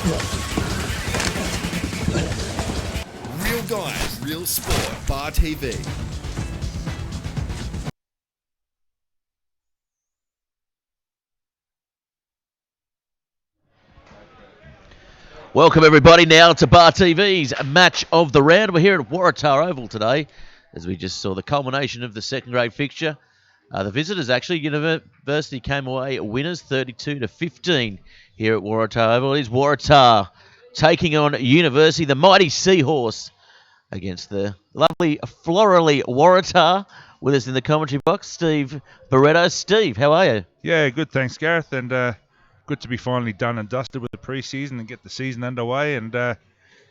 Real guys, real sport. Bar TV. Welcome everybody now to Bar TV's match of the round. We're here at Waratah Oval today as we just saw the culmination of the second grade fixture. The visitors actually, University came away winners 32-15 here at Waratah Oval. It is Waratah taking on University, the mighty Seahorse, against the lovely florally Waratah. With us in the commentary box, Steve Barretto. Steve, how are you? Yeah, good, thanks, Gareth, and good to be finally done and dusted with the pre-season and get the season underway. And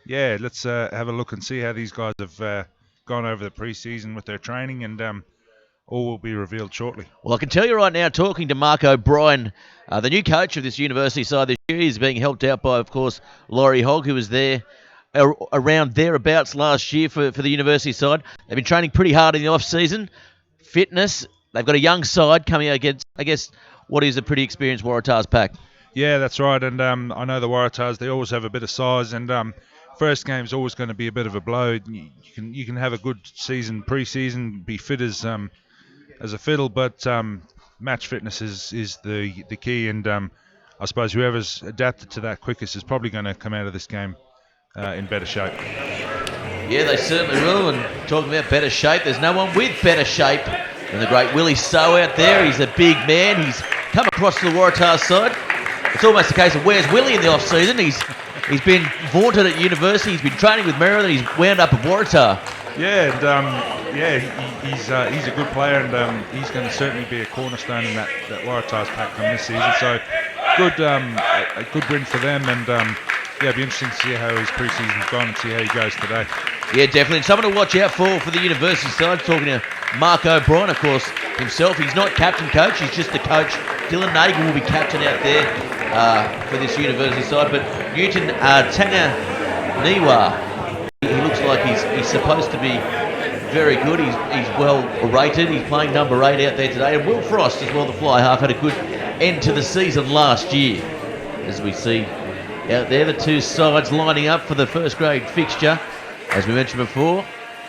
yeah, let's have a look and see how these guys have gone over the pre-season with their training, and all will be revealed shortly. Well, I can tell you right now, talking to Mark O'Brien, the new coach of this University side this year, he's being helped out by, of course, Laurie Hogg, who was there around thereabouts last year for the University side. They've been training pretty hard in the off-season. Fitness, they've got a young side coming against, I guess, what is a pretty experienced Waratah's pack. Yeah, that's right, and I know the Waratahs, they always have a bit of size, and first game's always going to be a bit of a blow. You can have a good season, pre-season, be fit as a fiddle, but match fitness is the key, and I suppose whoever's adapted to that quickest is probably going to come out of this game in better shape. Yeah, they certainly will, and talking about better shape, there's no one with better shape than the great Willie So out there. He's a big man. He's come across to the Waratah side. It's almost a case of where's Willie in the off-season. He's been vaunted at University. He's been training with Merida. He's wound up at Waratah. Yeah, and he's a good player, and he's going to certainly be a cornerstone in that Waratah's pack come this season. So good, a good win for them, and yeah, it'll be interesting to see how his pre-season's gone and see how he goes today. Yeah, definitely. And someone to watch out for the University side. Talking to Mark O'Brien, of course, himself. He's not captain coach. He's just the coach. Dylan Nagel will be captain out there for this University side. But Newton Tanga-Niwa, he looks like he's supposed to be very good. He's well rated. He's playing number 8 out there today. And Will Frost as well, the fly half, had a good end to the season last year. As we see out there, the two sides lining up for the first grade fixture. As we mentioned before,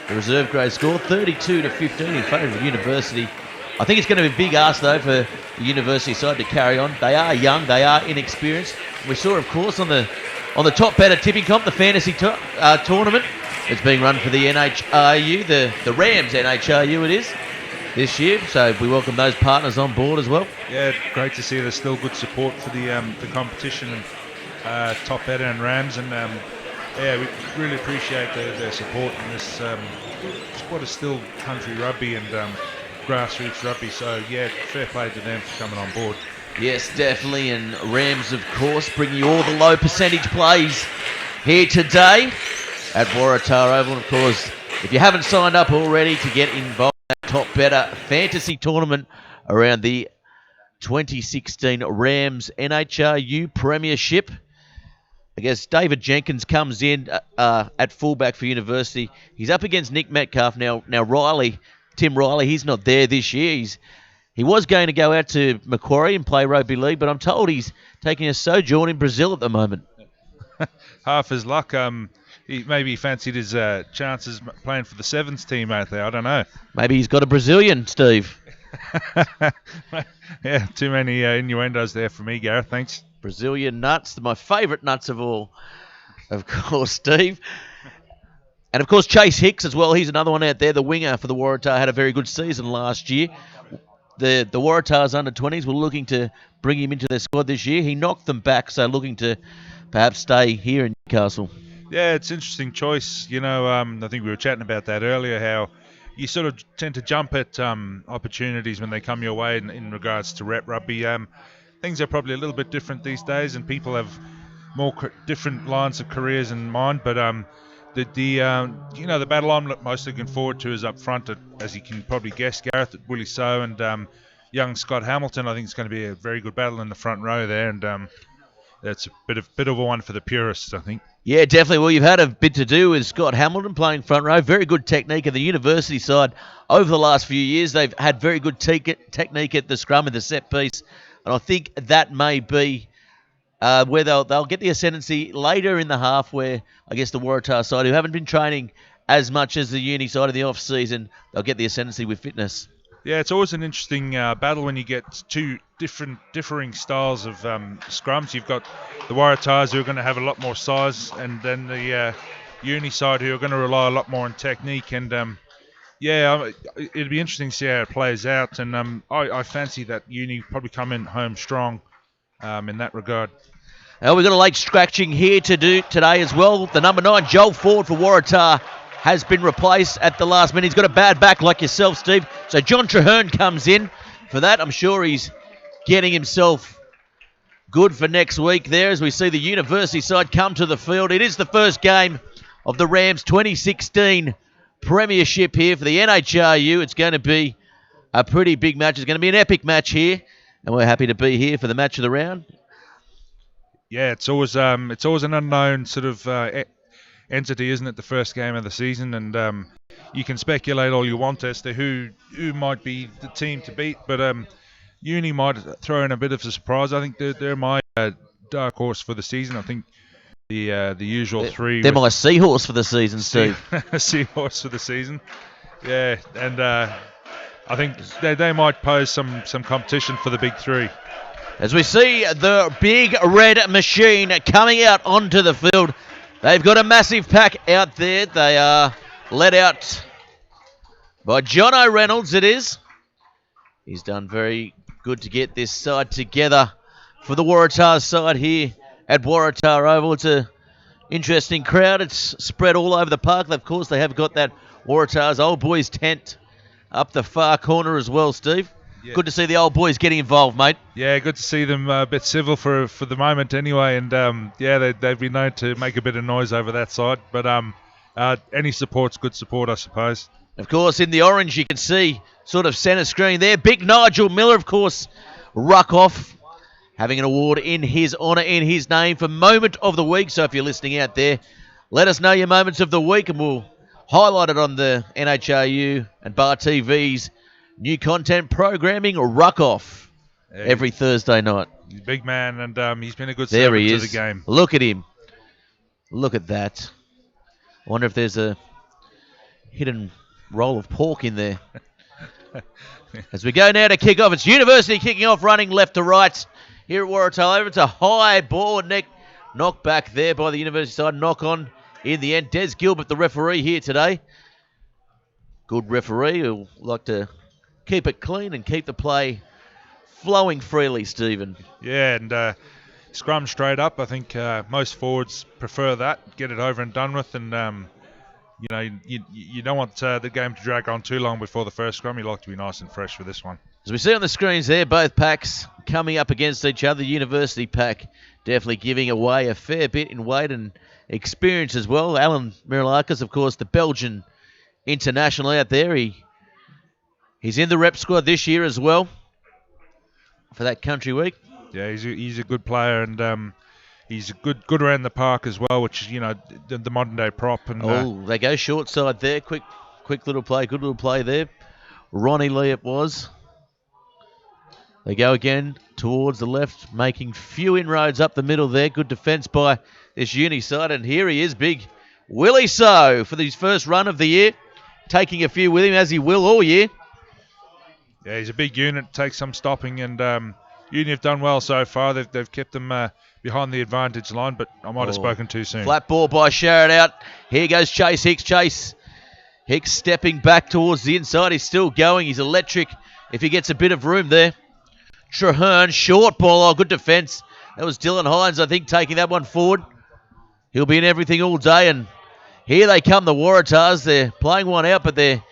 the reserve grade score 32-15 in favour of University. I think it's going to be a big ask though for the University side to carry on. They are young, they are inexperienced. We saw, of course, on the top better tipping comp, the fantasy tournament that's being run for the NHRU, the Rams NHRU it is this year. So we welcome those partners on board as well. Yeah, great to see there's still good support for the competition, and top better and Rams, and yeah, we really appreciate their support in this what is still country rugby and grassroots rugby. So yeah, fair play to them for coming on board. Yes, definitely, and Rams, of course, bringing you all the low percentage plays here today at Waratah Oval. And of course, if you haven't signed up already to get involved in that top better fantasy tournament around the 2016 Rams NHRU Premiership, I guess David Jenkins comes in at fullback for University. He's up against Nick Metcalf now. Now Tim Riley, he's not there this year. He was going to go out to Macquarie and play rugby league, but I'm told he's taking a sojourn in Brazil at the moment. Half his luck. Maybe he fancied his chances playing for the Sevens team out there. I don't know. Maybe he's got a Brazilian, Steve. Yeah, too many innuendos there for me, Gareth. Thanks. Brazilian nuts, my favourite nuts of all, of course, Steve. And, of course, Chase Hicks as well. He's another one out there. The winger for the Waratah had a very good season last year. The Waratahs under-20s were looking to bring him into their squad this year. He knocked them back, so looking to perhaps stay here in Newcastle. Yeah, it's an interesting choice. You know, I think we were chatting about that earlier, how you sort of tend to jump at opportunities when they come your way in regards to rep rugby. Things are probably a little bit different these days, and people have more different lines of careers in mind. But the battle I'm most looking forward to is up front, as you can probably guess, Gareth, Willie So and young Scott Hamilton. I think it's going to be a very good battle in the front row there, and that's a bit of a one for the purists, I think. Yeah, definitely. Well, you've had a bit to do with Scott Hamilton playing front row. Very good technique of the University side over the last few years. They've had very good technique at the scrum and the set piece. And I think that may be where they'll get the ascendancy later in the half, where I guess the Waratah side, who haven't been training as much as the Uni side in the off-season, they'll get the ascendancy with fitness. Yeah, it's always an interesting battle when you get two differing styles of scrums. You've got the Waratahs who are going to have a lot more size, and then the Uni side who are going to rely a lot more on technique. And it'd be interesting to see how it plays out. And I fancy that Uni probably come in home strong in that regard. We've got a late scratching here to do today as well. The number 9, Joel Ford for Waratah, has been replaced at the last minute. He's got a bad back like yourself, Steve. So John Traherne comes in for that. I'm sure he's getting himself good for next week there as we see the University side come to the field. It is the first game of the Rams 2016 Premiership here for the NHRU. It's going to be a pretty big match. It's going to be an epic match here, and we're happy to be here for the match of the round. Yeah, it's always an unknown sort of entity, isn't it? The first game of the season, and you can speculate all you want as to who might be the team to beat, but Uni might throw in a bit of a surprise. I think they're my dark horse for the season. I think the usual three. They're my seahorse for the season, Steve. Seahorse for the season. Yeah, and I think they might pose some competition for the big three. As we see the big red machine coming out onto the field. They've got a massive pack out there. They are led out by Jono Reynolds, it is. He's done very good to get this side together for the Waratah side here at Waratah Oval. It's an interesting crowd. It's spread all over the park. Of course, they have got that Waratah's old boys tent up the far corner as well, Steve. Yeah. Good to see the old boys getting involved, mate. Yeah, good to see them a bit civil for the moment anyway. And, they've been known to make a bit of noise over that side. But any support's good support, I suppose. Of course, in the orange, you can see sort of centre screen there. Big Nigel Miller, of course, ruck off, having an award in his honour, in his name for Moment of the Week. So if you're listening out there, let us know your Moments of the Week and we'll highlight it on the NHRU and Bar TV's new content programming, Ruck Off, every Thursday night. He's a big man, and he's been a good servant to the game. Look at him. Look at that. I wonder if there's a hidden roll of pork in there. As we go now to kick off, it's University kicking off, running left to right here at Waratah. Over. It's a high ball, neck knocked back there by the University side. Knock on in the end. Des Gilbert, the referee here today. Good referee who'll like to keep it clean and keep the play flowing freely, Stephen. Yeah, and scrum straight up. I think most forwards prefer that. Get it over and done with, and you don't want the game to drag on too long before the first scrum. You like to be nice and fresh for this one. As we see on the screens there, both packs coming up against each other. The University pack definitely giving away a fair bit in weight and experience as well. Alan Mirilakis, of course, the Belgian international out there. He's in the rep squad this year as well for that country week. Yeah, he's a good player, and he's good around the park as well, which is the modern day prop. And they go short side there. Quick little play, good little play there. Ronnie Lee it was. They go again towards the left, making few inroads up the middle there. Good defence by this Uni side, and here he is, big Willie So for his first run of the year, taking a few with him as he will all year. Yeah, he's a big unit, takes some stopping, and Uni have done well so far. They've kept them behind the advantage line, but I might have spoken too soon. Flat ball by Sharrett out. Here goes Chase Hicks. Chase Hicks stepping back towards the inside. He's still going. He's electric if he gets a bit of room there. Traherne, short ball. Oh, good defence. That was Dylan Hines, I think, taking that one forward. He'll be in everything all day, and here they come, the Waratahs. They're playing one out, but they're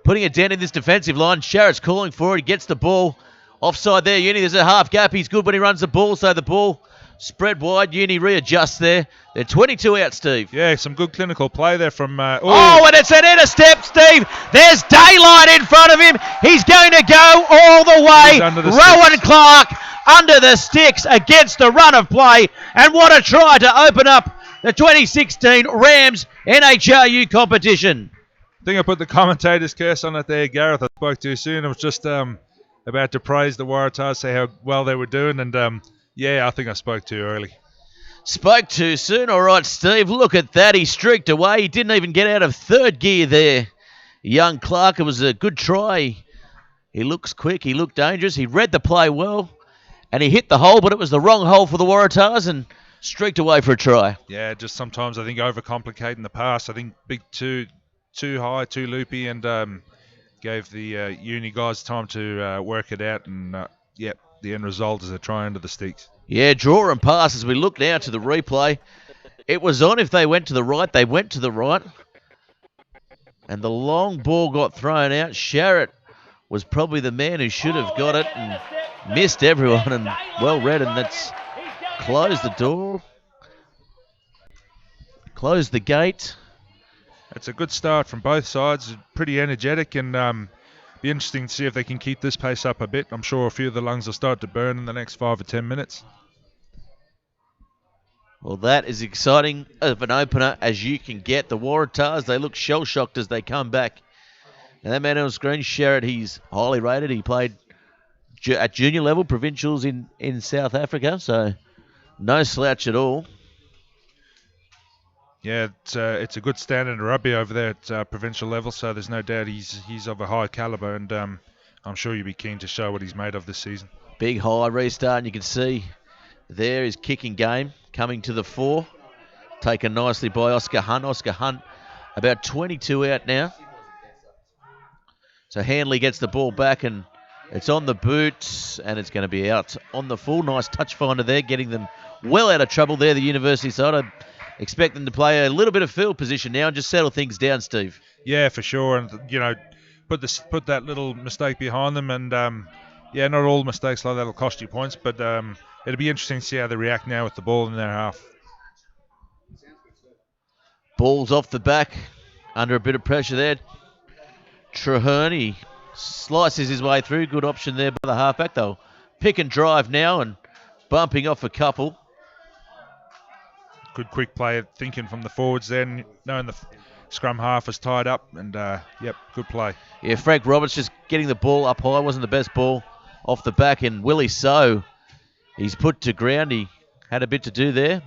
putting a dent in this defensive line. Sharrett's calling for it. He gets the ball. Offside there, Uni. There's a half gap. He's good when he runs the ball, so the ball spread wide. Uni readjusts there. They're 22 out, Steve. Yeah, some good clinical play there from... and it's an intercept, Steve. There's daylight in front of him. He's going to go all the way. Rowan Clark under the sticks against the run of play. And what a try to open up the 2016 Rams NHRU competition. I think I put the commentator's curse on it there, Gareth. I spoke too soon. I was just about to praise the Waratahs, say how well they were doing, and Yeah, I think I spoke too early. Spoke too soon. All right, Steve, look at that. He streaked away. He didn't even get out of third gear there. Young Clark, it was a good try. He looks quick. He looked dangerous. He read the play well. And he hit the hole, but it was the wrong hole for the Waratahs and streaked away for a try. Yeah, just sometimes I think overcomplicating the pass. I think big too high, too loopy, and gave the uni guys time to work it out. And yep, the end result is a try under the sticks. Yeah, draw and pass as we look now to the replay. It was on if they went to the right. They went to the right. And the long ball got thrown out. Sharrett was probably the man who should have got it and missed everyone and well read. And that's closed the door. Closed the gate. It's a good start from both sides. Pretty energetic, and be interesting to see if they can keep this pace up a bit. I'm sure a few of the lungs will start to burn in the next 5 or 10 minutes. Well, that is exciting of an opener as you can get. The Waratahs, they look shell-shocked as they come back. And that man on screen, Sherritt, he's highly rated. He played at junior level, provincials in South Africa, so no slouch at all. Yeah, it's a good standard of rugby over there at provincial level, so there's no doubt he's of a high calibre, and I'm sure you'll be keen to show what he's made of this season. Big high restart, and you can see there his kicking game coming to the fore. Taken nicely by Oscar Hunt. Oscar Hunt about 22 out now. So Hanley gets the ball back, and it's on the boot, and it's going to be out on the full. Nice touch finder there, getting them well out of trouble there, the University side. I expect them to play a little bit of field position now and just settle things down, Steve. Yeah, for sure, and put that little mistake behind them, and yeah, not all mistakes like that will cost you points, but it'll be interesting to see how they react now with the ball in their half. Ball's off the back, under a bit of pressure there. Traherney slices his way through. Good option there by the halfback. They'll pick and drive now and bumping off a couple. Good quick play, thinking from the forwards then, knowing the scrum half was tied up, and yep, good play. Yeah, Frank Roberts just getting the ball up high. Wasn't the best ball off the back, and Willie So, he's put to ground. He had a bit to do there.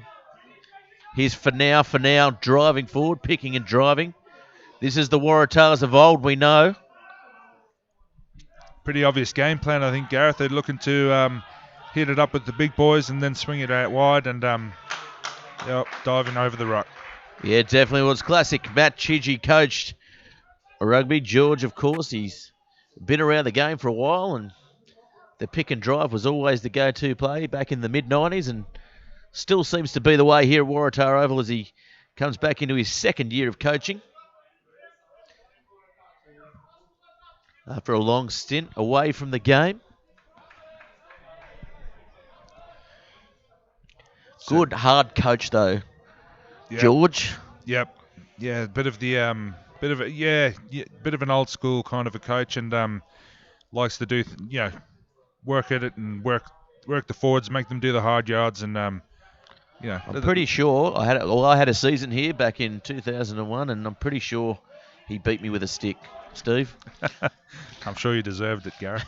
Here's for now, driving forward, picking and driving. This is the Waratahs of old, we know. Pretty obvious game plan, I think, Gareth. They're looking to hit it up with the big boys and then swing it out wide and diving over the ruck. Yeah, definitely was classic. Matt Chidgey coached rugby. George, of course, he's been around the game for a while, and the pick and drive was always the go-to play back in the mid-90s, and still seems to be the way here at Waratah Oval as he comes back into his second year of coaching. After a long stint away from the game. Good hard coach though, Yep. George. Yep. Yeah, bit of an old school kind of a coach, and likes to do work at it and work the forwards, make them do the hard yards, and I'm pretty sure I had a season here back in 2001, and I'm pretty sure he beat me with a stick. Steve? I'm sure you deserved it, Gareth.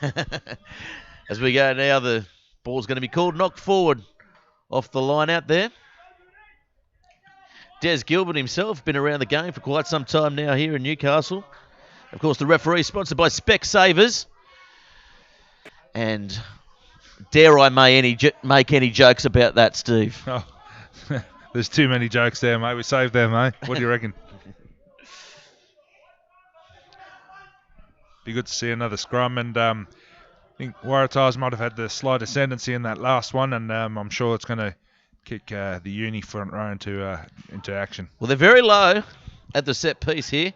As we go now, the ball's going to be called. Knocked forward off the line out there. Des Gilbert himself, been around the game for quite some time now here in Newcastle. Of course, the referee sponsored by Specsavers. And dare I make any jokes about that, Steve? Oh, there's too many jokes there, mate. We saved them, mate. What do you reckon? Be good to see another scrum, and I think Waratahs might have had the slight ascendancy in that last one, and I'm sure it's going to kick the uni front row into action. Well, they're very low at the set piece here.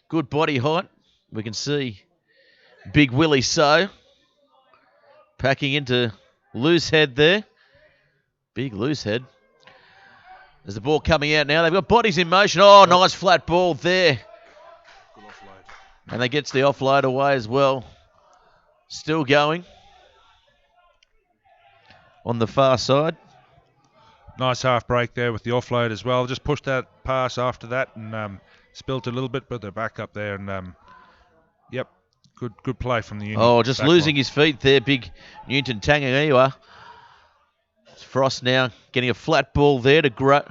Good body height. We can see Big Willie So packing into loose head there. Big loose head. There's the ball coming out now. They've got bodies in motion. Oh, nice flat ball there. And they gets the offload away as well. Still going on the far side. Nice half break there with the offload as well. Just pushed that pass after that and spilt a little bit, but they're back up there. And, yep, good play from the unit. Oh, just losing his feet there, big Newton Tangangiwa. Frost now getting a flat ball there to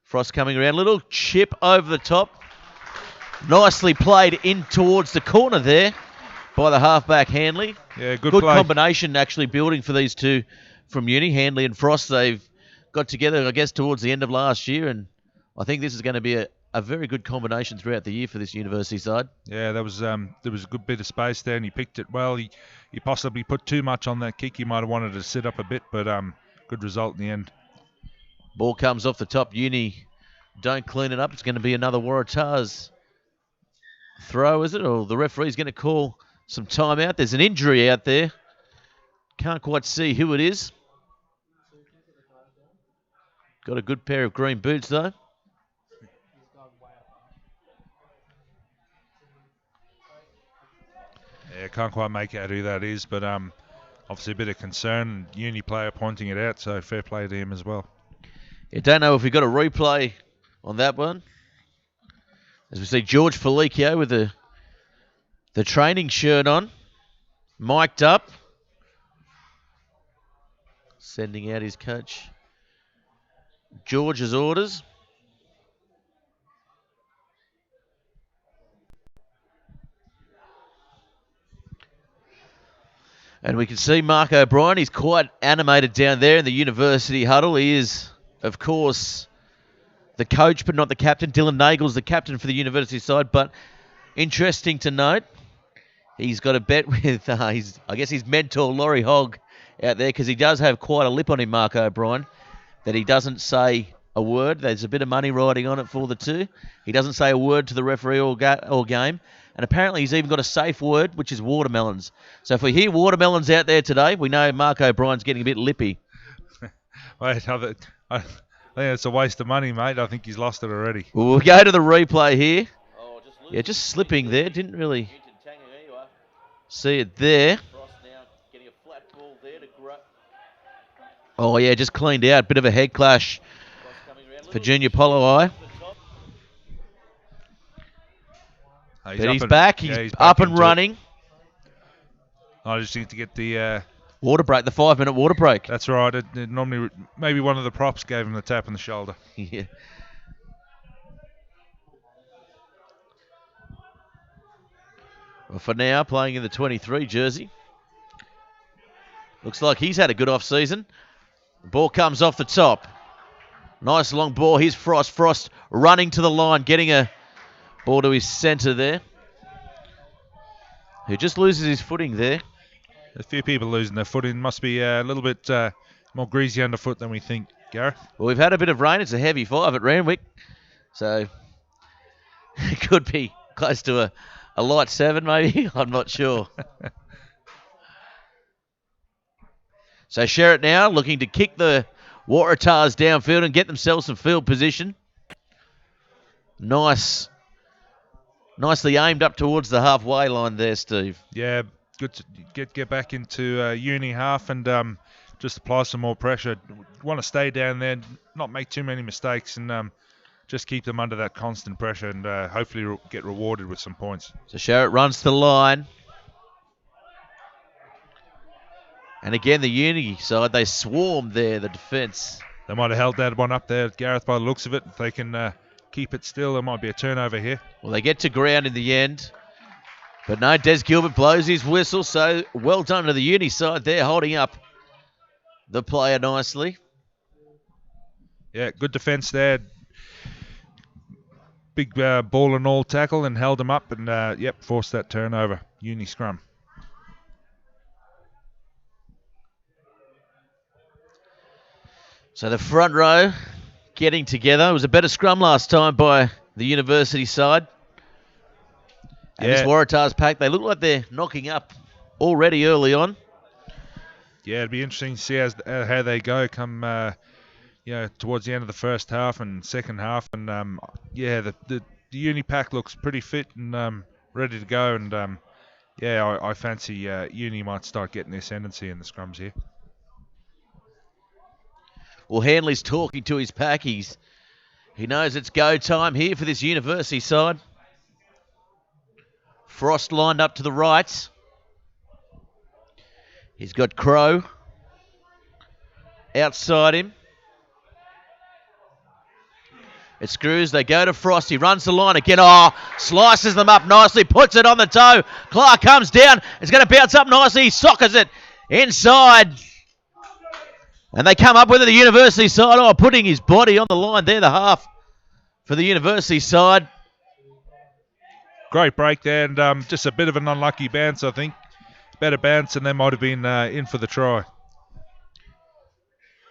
Frost coming around. Little chip over the top. Nicely played in towards the corner there by the halfback Hanley. Yeah, good Good play. combination actually building for these two from Uni, Hanley and Frost. They've got together, I guess, towards the end of last year, and I think this is going to be a very good combination throughout the year for this university side. Yeah, there was a good bit of space there, and he picked it well. He possibly put too much on that kick. He might have wanted to sit up a bit, but good result in the end. Ball comes off the top. Uni don't clean it up. It's going to be another Waratah's throw, is it? Or the referee's going to call some time out. There's an injury out there. Can't quite see who it is. Got a good pair of green boots, though. Yeah, can't quite make out who that is, but obviously a bit of concern. Uni player pointing it out, so fair play to him as well. Yeah, don't know if we got a replay on that one. As we see George Felicio with the training shirt on, mic'd up, sending out his coach George's orders. And we can see Mark O'Brien. He's quite animated down there in the university huddle. He is, of course, the coach, but not the captain. Dylan Nagel's the captain for the university side. But interesting to note, he's got a bet with his mentor, Laurie Hogg, out there, because he does have quite a lip on him, Mark O'Brien, that he doesn't say a word. There's a bit of money riding on it for the two. He doesn't say a word to the referee or game. And apparently he's even got a safe word, which is watermelons. So if we hear watermelons out there today, we know Mark O'Brien's getting a bit lippy. Wait, I think it's a waste of money, mate. I think he's lost it already. We'll go to the replay here. Yeah, just slipping there. Didn't really see it there. Oh, yeah, just cleaned out. Bit of a head clash for Junior Polloi. But he's back. He's up and running. I just need to get the water break, the 5-minute water break. That's right. It normally, maybe one of the props gave him the tap on the shoulder. Yeah. Well, for now, playing in the 23 jersey. Looks like he's had a good off-season. The ball comes off the top. Nice long ball. Here's Frost. Frost running to the line, getting a ball to his centre there. Who just loses his footing there. A few people losing their footing. Must be a little bit more greasy underfoot than we think, Gareth. Well, we've had a bit of rain. It's a heavy 5 at Randwick. So it could be close to a light 7 maybe. I'm not sure. So Sherritt now looking to kick the Waratahs downfield and get themselves some field position. Nicely aimed up towards the halfway line there, Steve. Yeah, good to get back into uni half and just apply some more pressure. Want to stay down there, not make too many mistakes, and just keep them under that constant pressure and hopefully get rewarded with some points. So Sherritt runs to the line. And again, the Uni side, they swarmed there, the defence. They might have held that one up there, Gareth, by the looks of it. If they can keep it still, there might be a turnover here. Well, they get to ground in the end. But no, Des Gilbert blows his whistle, so well done to the Uni side there, holding up the player nicely. Yeah, good defence there. Big ball and all tackle and held him up and, forced that turnover. Uni scrum. So the front row getting together. It was a better scrum last time by the university side. And this Waratahs pack, they look like they're knocking up already early on. Yeah, it'd be interesting to see how they go come towards the end of the first half and second half. And, the Uni pack looks pretty fit and ready to go. And, I fancy Uni might start getting the ascendancy in the scrums here. Well, Hanley's talking to his pack. He knows it's go time here for this university side. Frost lined up to the right. He's got Crow outside him. It screws. They go to Frost. He runs the line again. Oh, slices them up nicely. Puts it on the toe. Clark comes down. It's going to bounce up nicely. He sockers it inside. And they come up with it, the University side. Oh, putting his body on the line there, the half for the University side. Great break there, and just a bit of an unlucky bounce, I think. Better bounce, and they might have been in for the try.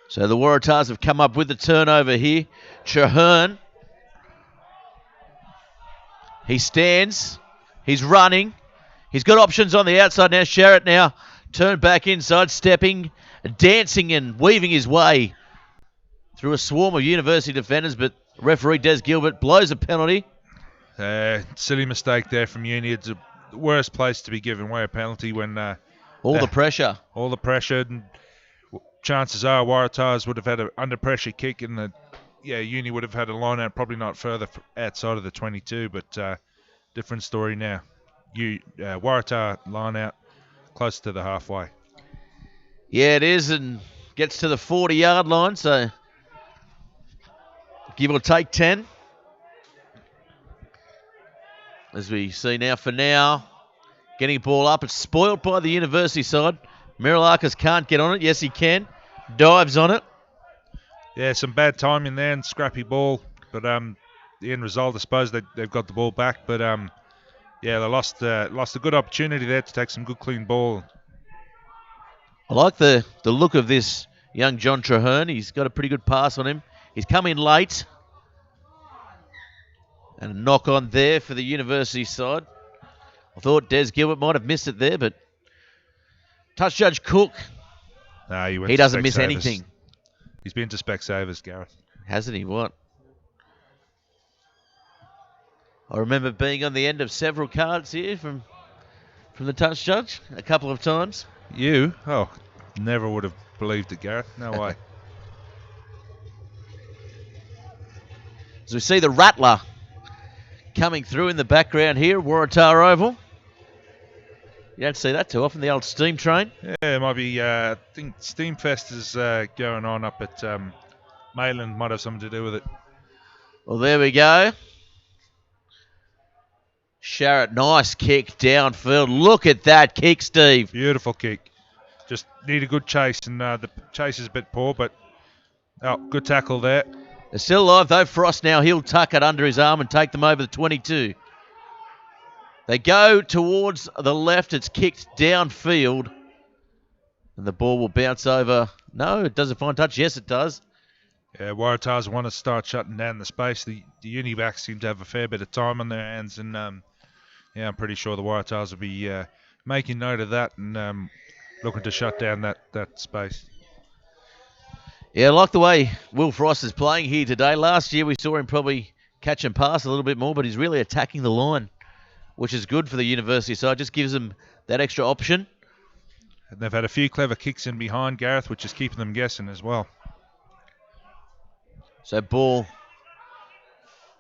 So the Waratahs have come up with the turnover here. Traherne. He stands. He's running. He's got options on the outside now. Sherratt now turned back inside, stepping, dancing and weaving his way through a swarm of University defenders, but referee Des Gilbert blows a penalty. Silly mistake there from Uni. It's the worst place to be giving away a penalty when all the pressure. All the pressure, and chances are Waratahs would have had an under pressure kick, and Uni would have had a line out, probably not further outside of the 22, but different story now. Waratah line out close to the halfway. Yeah, it is, and gets to the 40-yard line, so give or take 10. As we see now, for now, getting ball up. It's spoilt by the University side. Mirilakis can't get on it. Yes, he can. Dives on it. Yeah, some bad timing there and scrappy ball. But the end result, I suppose they've got the ball back. But they lost a good opportunity there to take some good clean ball. I like the look of this young John Traherne. He's got a pretty good pass on him. He's come in late. And a knock on there for the University side. I thought Des Gilbert might have missed it there, but touch judge Cook, he doesn't miss anything. He's been to Specsavers, Gareth. Hasn't he? What? I remember being on the end of several cards here from the touch judge a couple of times. You? Oh, never would have believed it, Gareth. No way. As we see the Rattler coming through in the background here, Waratah Oval. You don't see that too often, the old steam train. Yeah, it might be, I think Steamfest is going on up at Mayland, might have something to do with it. Well, there we go. Sherratt, nice kick downfield. Look at that kick, Steve. Beautiful kick. Just need a good chase, and the chase is a bit poor, but good tackle there. They're still alive, though. Frost now, he'll tuck it under his arm and take them over the 22. They go towards the left. It's kicked downfield. And the ball will bounce over. No, it does a fine touch. Yes, it does. Yeah, Waratahs want to start shutting down the space. The uni backs seem to have a fair bit of time on their hands. And, I'm pretty sure the Waratahs will be making note of that and looking to shut down that space. Yeah, I like the way Will Frost is playing here today. Last year we saw him probably catch and pass a little bit more, but he's really attacking the line, which is good for the University side. Just gives them that extra option. And they've had a few clever kicks in behind, Gareth, which is keeping them guessing as well. So ball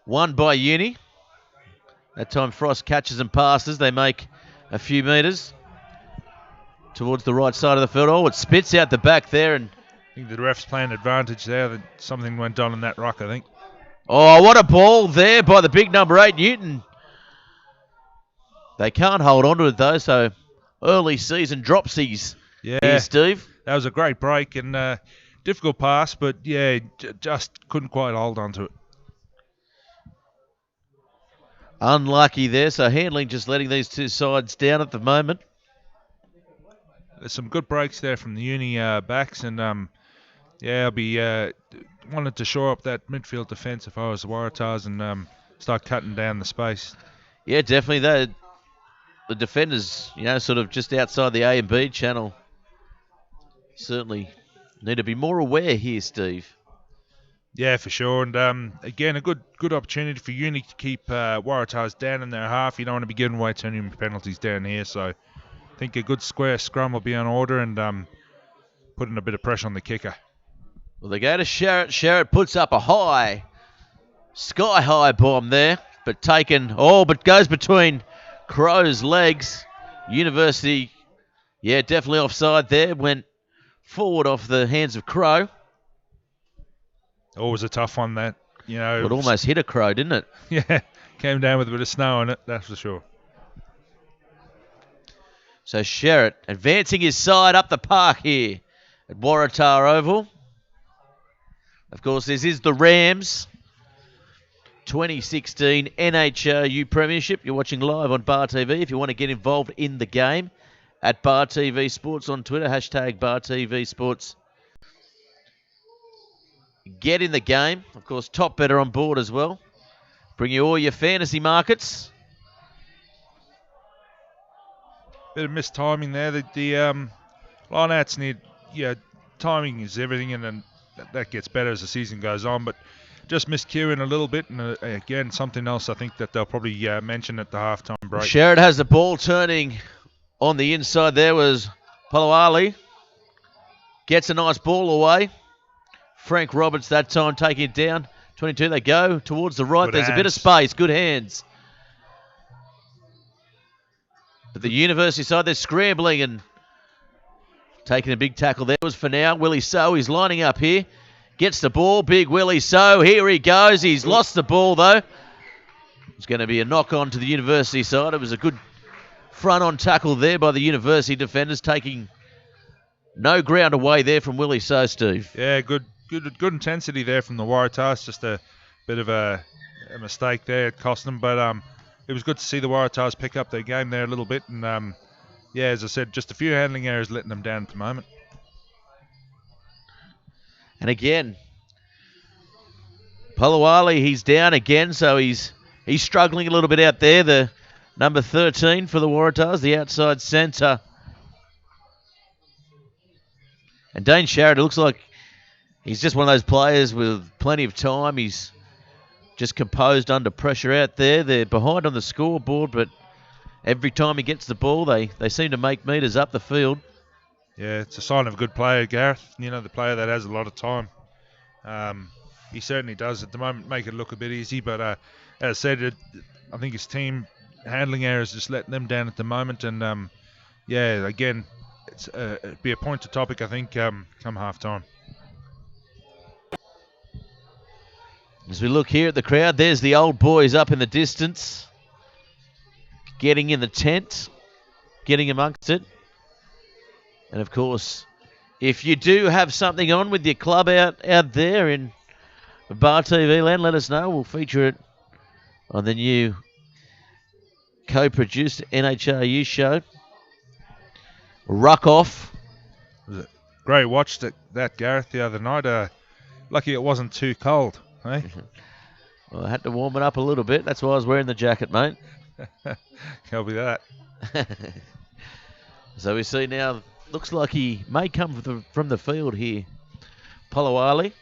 won by Uni. That time Frost catches and passes. They make a few metres towards the right side of the field. Oh, it spits out the back there. And I think the ref's playing advantage there. That something went on in that ruck, I think. Oh, what a ball there by the big number 8, Newton. They can't hold on to it, though, so early season dropsies here, Steve. That was a great break and difficult pass, but, just couldn't quite hold on to it. Unlucky there, so Handling just letting these two sides down at the moment. There's some good breaks there from the Uni backs, and, I'll be wanted to shore up that midfield defence if I was the Waratahs and start cutting down the space. Yeah, definitely. The defenders, sort of just outside the A and B channel, certainly need to be more aware here, Steve. Yeah, for sure. And again, a good opportunity for Uni to keep Waratahs down in their half. You don't want to be giving away too many penalties down here. So I think a good square scrum will be on order and putting a bit of pressure on the kicker. Well, they go to Sherratt. Sherratt puts up a sky-high bomb there, but goes between Crow's legs. University Yeah, definitely offside there. Went forward off the hands of Crow. Always a tough one, that. Well, it almost hit a Crow, didn't it? Yeah, came down with a bit of snow on it, that's for sure. So Sherritt advancing his side up the park here at Waratah Oval. Of course, this is the Rams 2016 NHRU Premiership. You're watching live on Bar TV. If you want to get involved in the game, at Bar TV Sports on Twitter, hashtag Bar TV Sports. Get in the game. Of course, Top Better on board as well. Bring you all your fantasy markets. Bit of missed timing there. The line-outs need, timing is everything, and then that gets better as the season goes on. But just missed queuing a little bit, and again, something else I think that they'll probably mention at the halftime break. Sherritt has the ball turning on the inside. There was Paloali. Gets a nice ball away. Frank Roberts that time taking it down. 22, they go towards the right. Good There's a bit of hands. space. Good hands. But the University side, they're scrambling and taking a big tackle. There was for now. Willie So, he's lining up here. Gets the ball. Big Willie So. Here he goes. He's lost the ball, though. It's going to be a knock on to the University side. It was a good front-on tackle there by the University defenders, taking no ground away there from Willie So, Steve. Yeah, good intensity there from the Waratah. It's just a bit of a mistake there. It cost them, but it was good to see the Waratahs pick up their game there a little bit. And as I said, just a few handling errors letting them down at the moment. And again, Paloali, he's down again, so he's struggling a little bit out there. The number 13 for the Waratahs, the outside centre. And Dane Sherritt, it looks like he's just one of those players with plenty of time. He's just composed under pressure out there. They're behind on the scoreboard, but every time he gets the ball, they seem to make metres up the field. Yeah, it's a sign of a good player, Gareth. The player that has a lot of time. He certainly does at the moment make it look a bit easy, but as I said, I think his team handling errors just letting them down at the moment. And again, it'd be a pointed topic, I think, come half-time. As we look here at the crowd, there's the old boys up in the distance, getting in the tent, getting amongst it. And of course, if you do have something on with your club out there in Bar TV land, let us know. We'll feature it on the new co-produced NHRU show. Ruck off. It was a great watch that Gareth the other night. Lucky it wasn't too cold, eh? Well, I had to warm it up a little bit. That's why I was wearing the jacket, mate. Can't be that. So we see now, looks like he may come from the field here. Paloali.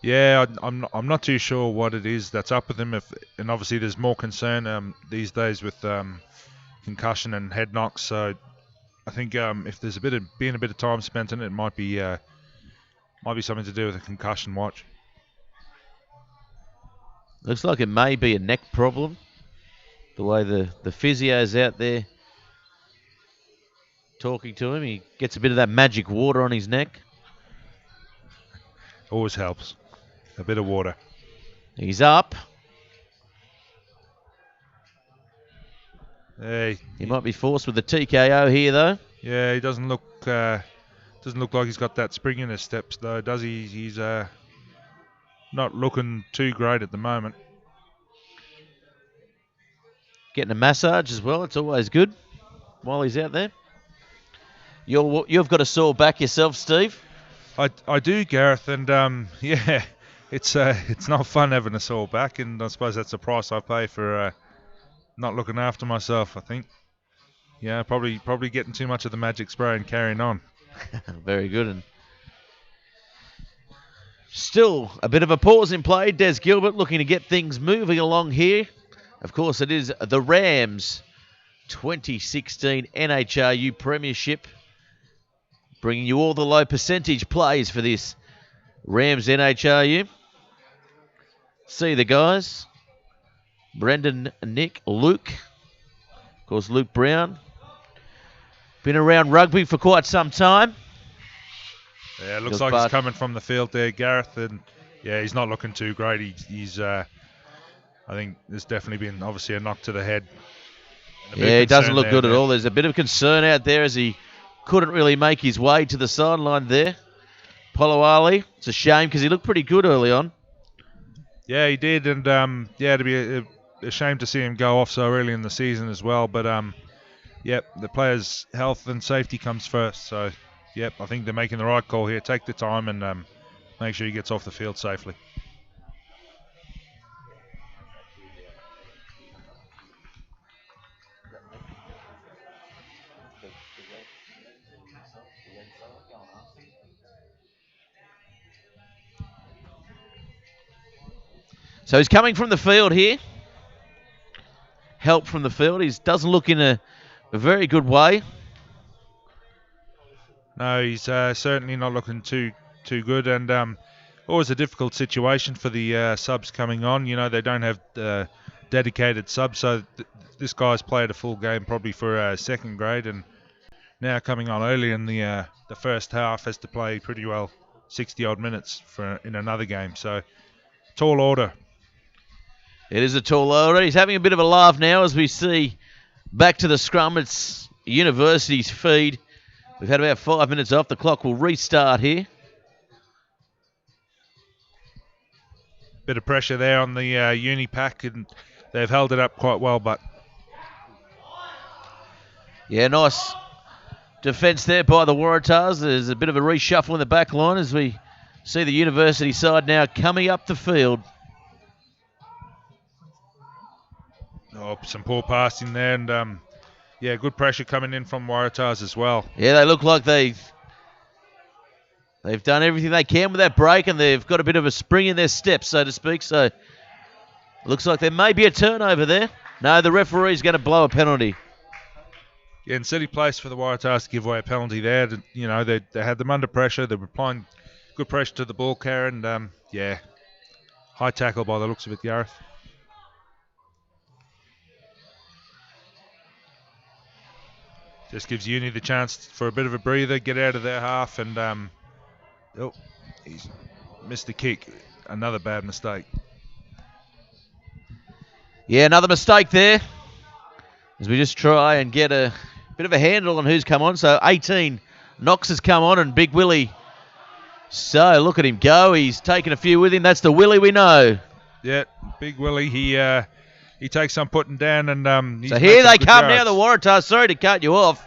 Yeah, I'm not too sure what it is that's up with him. And obviously there's more concern these days with concussion and head knocks. So I think if there's a bit of time spent in it, it might be something to do with a concussion watch. Looks like it may be a neck problem. The way the physio's out there talking to him, he gets a bit of that magic water on his neck. Always helps. A bit of water. He's up. Hey, He might be forced with the TKO here, though. Yeah, he doesn't look like he's got that spring in his steps, though, does he? He's not looking too great at the moment. Getting a massage as well. It's always good while he's out there. You've got a sore back yourself, Steve. I do, Gareth, and it's not fun having a sore back, and I suppose that's the price I pay for not looking after myself, I think. Yeah, probably getting too much of the magic spray and carrying on. Very good. And still a bit of a pause in play. Des Gilbert looking to get things moving along here. Of course, it is the Rams 2016 NHRU Premiership, bringing you all the low percentage plays for this Rams NHRU. See the guys. Brendan, Nick, Luke. Of course, Luke Brown. Been around rugby for quite some time. Yeah, it looks like he's coming from the field there, Gareth, and yeah, he's not looking too great. He's I think there's definitely been obviously a knock to the head. Yeah, he doesn't look good at all. There's a bit of concern out there as he couldn't really make his way to the sideline there. Polawali, it's a shame because he looked pretty good early on. Yeah, he did, and yeah, it'd be a shame to see him go off so early in the season as well. But yep, the player's health and safety comes first. So yep, I think they're making the right call here. Take the time and make sure he gets off the field safely. So he's coming from the field here. Help from the field. He doesn't look in a very good way. No, he's certainly not looking too good, and always a difficult situation for the subs coming on. You know, they don't have dedicated subs, so this guy's played a full game probably for second grade, and now coming on early in the first half has to play pretty well 60-odd minutes in another game. So tall order. It is a tall order. He's having a bit of a laugh now as we see back to the scrum. It's University's feed. We've had about 5 minutes off. The clock will restart here. Bit of pressure there on the Uni pack, and they've held it up quite well, but yeah, nice defence there by the Waratahs. There's a bit of a reshuffle in the back line as we see the University side now coming up the field. oh, some poor passing there, and yeah, good pressure coming in from Waratahs as well. Yeah, they look like they've done everything they can with that break, and they've got a bit of a spring in their step, so to speak. So looks like there may be a turnover there. No, the referee's going to blow a penalty. Yeah, and silly place for the Waratahs to give away a penalty there. You know, they had them under pressure. They were applying good pressure to the ball carrier, and yeah, high tackle by the looks of it, Gareth. Just gives Uni the chance for a bit of a breather, get out of their half, and oh, he's missed the kick. Another bad mistake. Yeah, another mistake there as we just try and get a bit of a handle on who's come on. So 18, Knox has come on, and Big Willie. So look at him go. He's taken a few with him. That's the Willie we know. Yeah, Big Willie. He takes some putting down, and so here they come now, the Waratahs. Sorry to cut you off.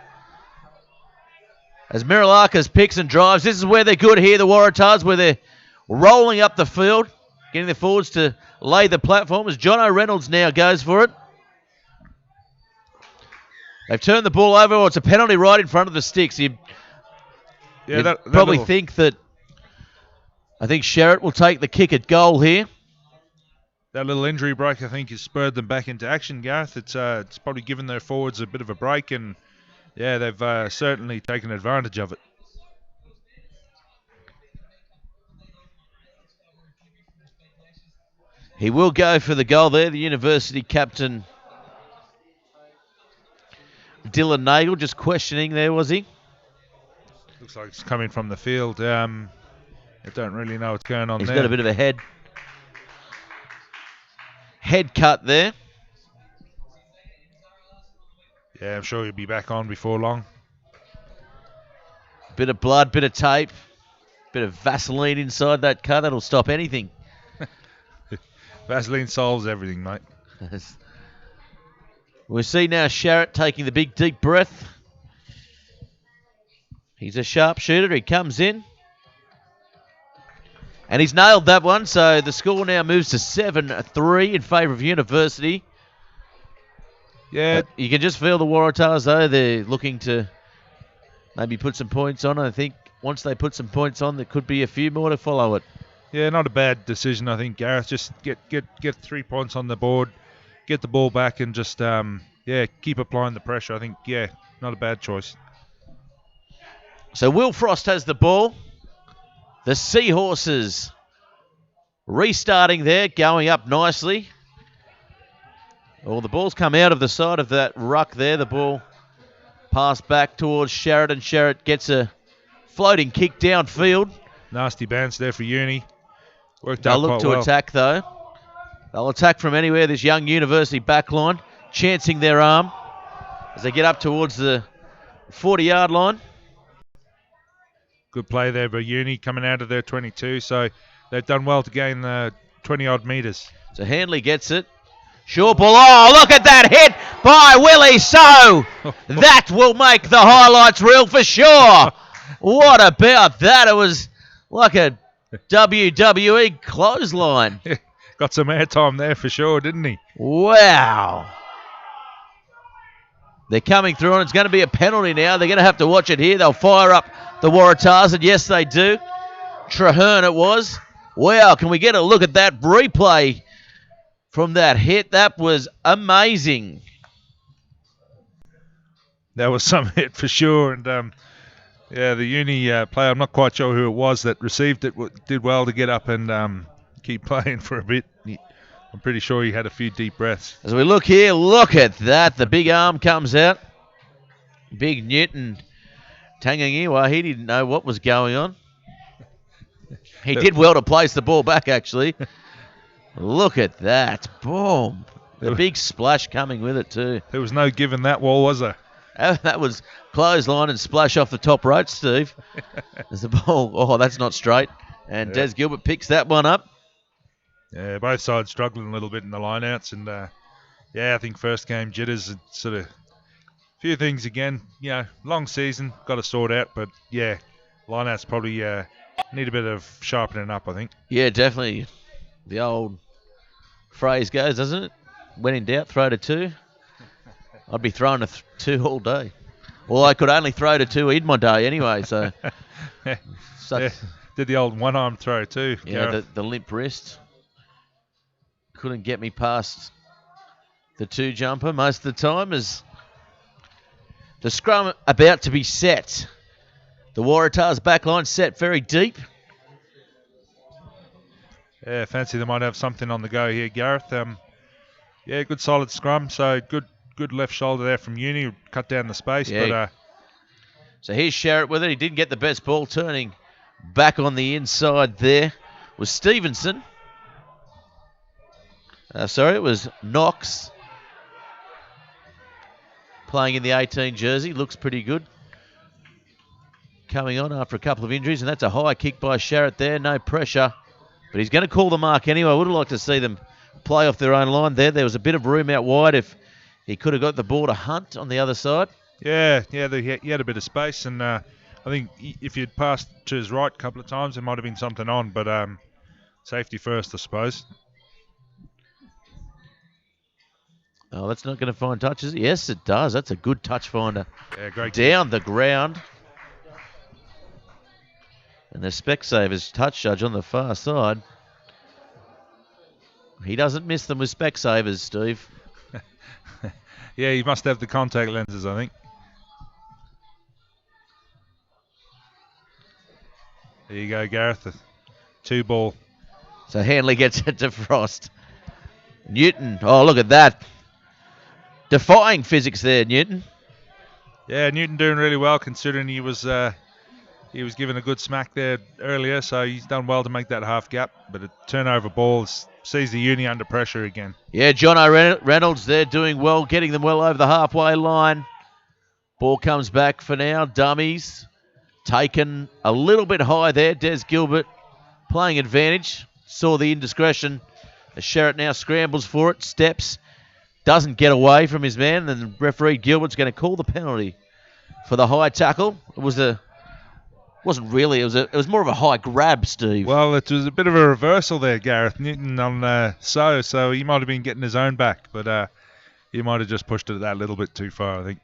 As Mirilakis picks and drives, this is where they're good here, the Waratahs, where they're rolling up the field, getting the forwards to lay the platform as Jono Reynolds now goes for it. They've turned the ball over. Oh, it's a penalty right in front of the sticks. You'd probably think that I think Sherritt will take the kick at goal here. That little injury break, I think, has spurred them back into action, Gareth. It's probably given their forwards a bit of a break, and yeah, they've certainly taken advantage of it. He will go for the goal there, the University captain Dylan Nagel, just questioning there, was he? Looks like it's coming from the field. I don't really know what's going on there. He's got a bit of a head cut there. Yeah, I'm sure he'll be back on before long. Bit of blood, bit of tape, bit of Vaseline inside that cut. That'll stop anything. Vaseline solves everything, mate. We see now Sherritt taking the big deep breath. He's a sharpshooter. He comes in. And he's nailed that one. So the score now moves to 7-3 in favour of University. Yeah. You can just feel the Waratahs, though. They're looking to maybe put some points on. I think once they put some points on, there could be a few more to follow it. Yeah, not a bad decision, I think, Gareth. Just get 3 points on the board, get the ball back, and just keep applying the pressure. I think, yeah, not a bad choice. So Will Frost has the ball. The Seahorses restarting there, going up nicely. Well, the ball's come out of the side of that ruck there. The ball Pass back towards Sherritt, and Sherritt gets a floating kick downfield. Nasty bounce there for Uni. Worked They'll out look quite to well. attack, though. They'll attack from anywhere, this young University backline, chancing their arm as they get up towards the 40-yard line. Good play there by Uni coming out of their 22, so they've done well to gain 20-odd metres. So Handley gets it. Short ball. Oh, look at that hit by Willie So. That will make the highlights reel for sure. What about that? It was like a WWE clothesline. Got some airtime there for sure, didn't he? Wow. They're coming through, and it's going to be a penalty now. They're going to have to watch it here. They'll fire up the Waratahs, and yes, they do. Traherne it was. Wow, can we get a look at that replay from that hit? That was amazing. That was some hit for sure, and the Uni player, I'm not quite sure who it was that received it, did well to get up and keep playing for a bit. I'm pretty sure he had a few deep breaths. As we look here, look at that. The big arm comes out. Big Newton Tangangiwa, he didn't know what was going on. He did well to place the ball back, actually. Look at that. Boom. The big splash coming with it, too. There was no giving that wall, was there? That was clothesline and splash off the top rope, Steve. There's the ball. Oh, that's not straight. And Des Gilbert picks that one up. Yeah, both sides struggling a little bit in the lineouts, and I think first game jitters and sort of few things again. Long season, got to sort out, but lineouts probably need a bit of sharpening up, I think. Yeah, definitely. The old phrase goes, doesn't it? When in doubt, throw to two. I'd be throwing to two all day. Well, I could only throw to two in my day anyway, so. Did the old one-arm throw too. Yeah, the limp wrist. Couldn't get me past the two jumper most of the time. As the scrum about to be set. The Waratahs back line set very deep. Yeah, fancy they might have something on the go here, Gareth. Good solid scrum. So good left shoulder there from Uni. Cut down the space. Yeah. So here's Sherritt with it. He didn't get the best ball. Turning back on the inside there was Stevenson. It was Knox. Playing in the 18 jersey. Looks pretty good. Coming on after a couple of injuries. And that's a high kick by Sherritt there. No pressure. But he's going to call the mark anyway. I would have liked to see them play off their own line there. There was a bit of room out wide if he could have got the ball to Hunt on the other side. He had a bit of space. And I think if you'd passed to his right a couple of times, there might have been something on. But safety first, I suppose. Oh, that's not going to find touches. Yes, it does. That's a good touch finder. Yeah, great. Down the ground. And the Specsavers touch judge on the far side. He doesn't miss them with Specsavers, Steve. Yeah, he must have the contact lenses, I think. There you go, Gareth. The 2-ball. So Handley gets it to Frost. Newton. Oh, look at that. Defying physics there, Newton. Yeah, Newton doing really well considering he was given a good smack there earlier, so he's done well to make that half gap. But a turnover ball sees the Uni under pressure again. Yeah, John Reynolds there doing well, getting them well over the halfway line. Ball comes back for now. Dummies taken a little bit high there. Des Gilbert playing advantage. Saw the indiscretion. As Sherritt now scrambles for it, steps. Doesn't get away from his man, and the referee Gilbert's going to call the penalty for the high tackle. It was wasn't really. It was more of a high grab, Steve. Well, it was a bit of a reversal there, Gareth. Newton on so he might have been getting his own back, but he might have just pushed it that little bit too far, I think.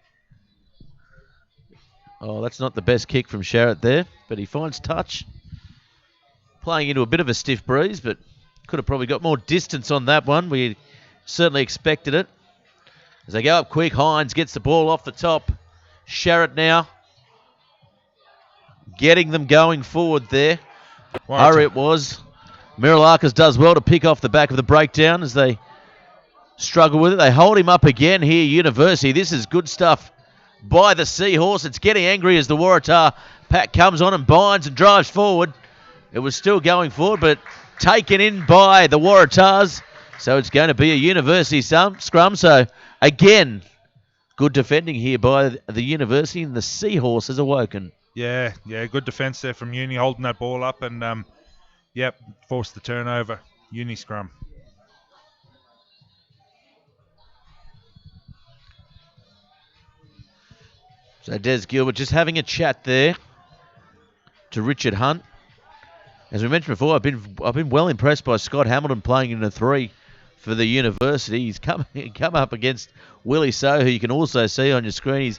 Oh, that's not the best kick from Sherritt there, but he finds touch. Playing into a bit of a stiff breeze, but could have probably got more distance on that one. We certainly expected it. As they go up quick, Hines gets the ball off the top. Sherritt now getting them going forward there. Hurry it was. Mirilakis does well to pick off the back of the breakdown as they struggle with it. They hold him up again here, University. This is good stuff by the Seahorse. It's getting angry as the Waratah pack comes on and binds and drives forward. It was still going forward, but taken in by the Waratahs. So it's going to be a University scrum. So again, good defending here by the University, and the Seahorse has awoken. Yeah, good defence there from Uni, holding that ball up and, forced the turnover. Uni scrum. So Des Gilbert just having a chat there to Richard Hunt. As we mentioned before, I've been well impressed by Scott Hamilton playing in the 3 for the University. He's come up against Willie So, who you can also see on your screen.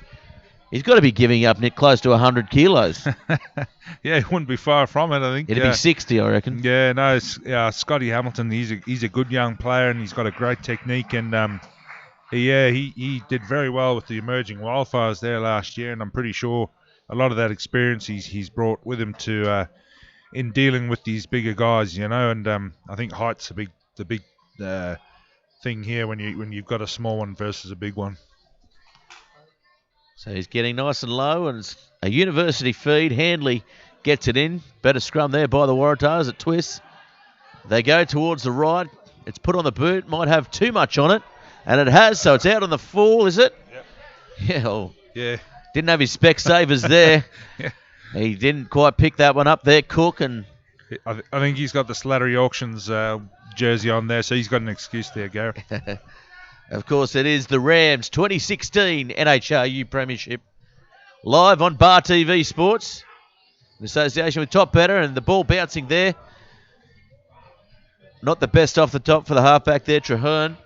He's got to be giving up, Nick, close to 100 kilos. Yeah, he wouldn't be far from it, I think. It'd be 60, I reckon. Yeah, no, Scotty Hamilton, he's a good young player and he's got a great technique and he did very well with the emerging wildfires there last year, and I'm pretty sure a lot of that experience he's brought with him to in dealing with these bigger guys, and I think height's the big thing here when you've got a small one versus a big one. So he's getting nice and low, and it's a University feed. Handley gets it in. Better scrum there by the Waratahs at twists. They go towards the right. It's put on the boot. Might have too much on it, and it has, so it's out on the full, is it? Yep. Yeah. Well, yeah. Didn't have his spec savers there. Yeah. He didn't quite pick that one up there, Cook, and I think he's got the Slattery Auctions jersey on there, so he's got an excuse there, Gareth. Of course, it is the Rams 2016 NHRU Premiership. Live on Bar TV Sports in association with Top Better, and the ball bouncing there. Not the best off the top for the halfback there, Traherne.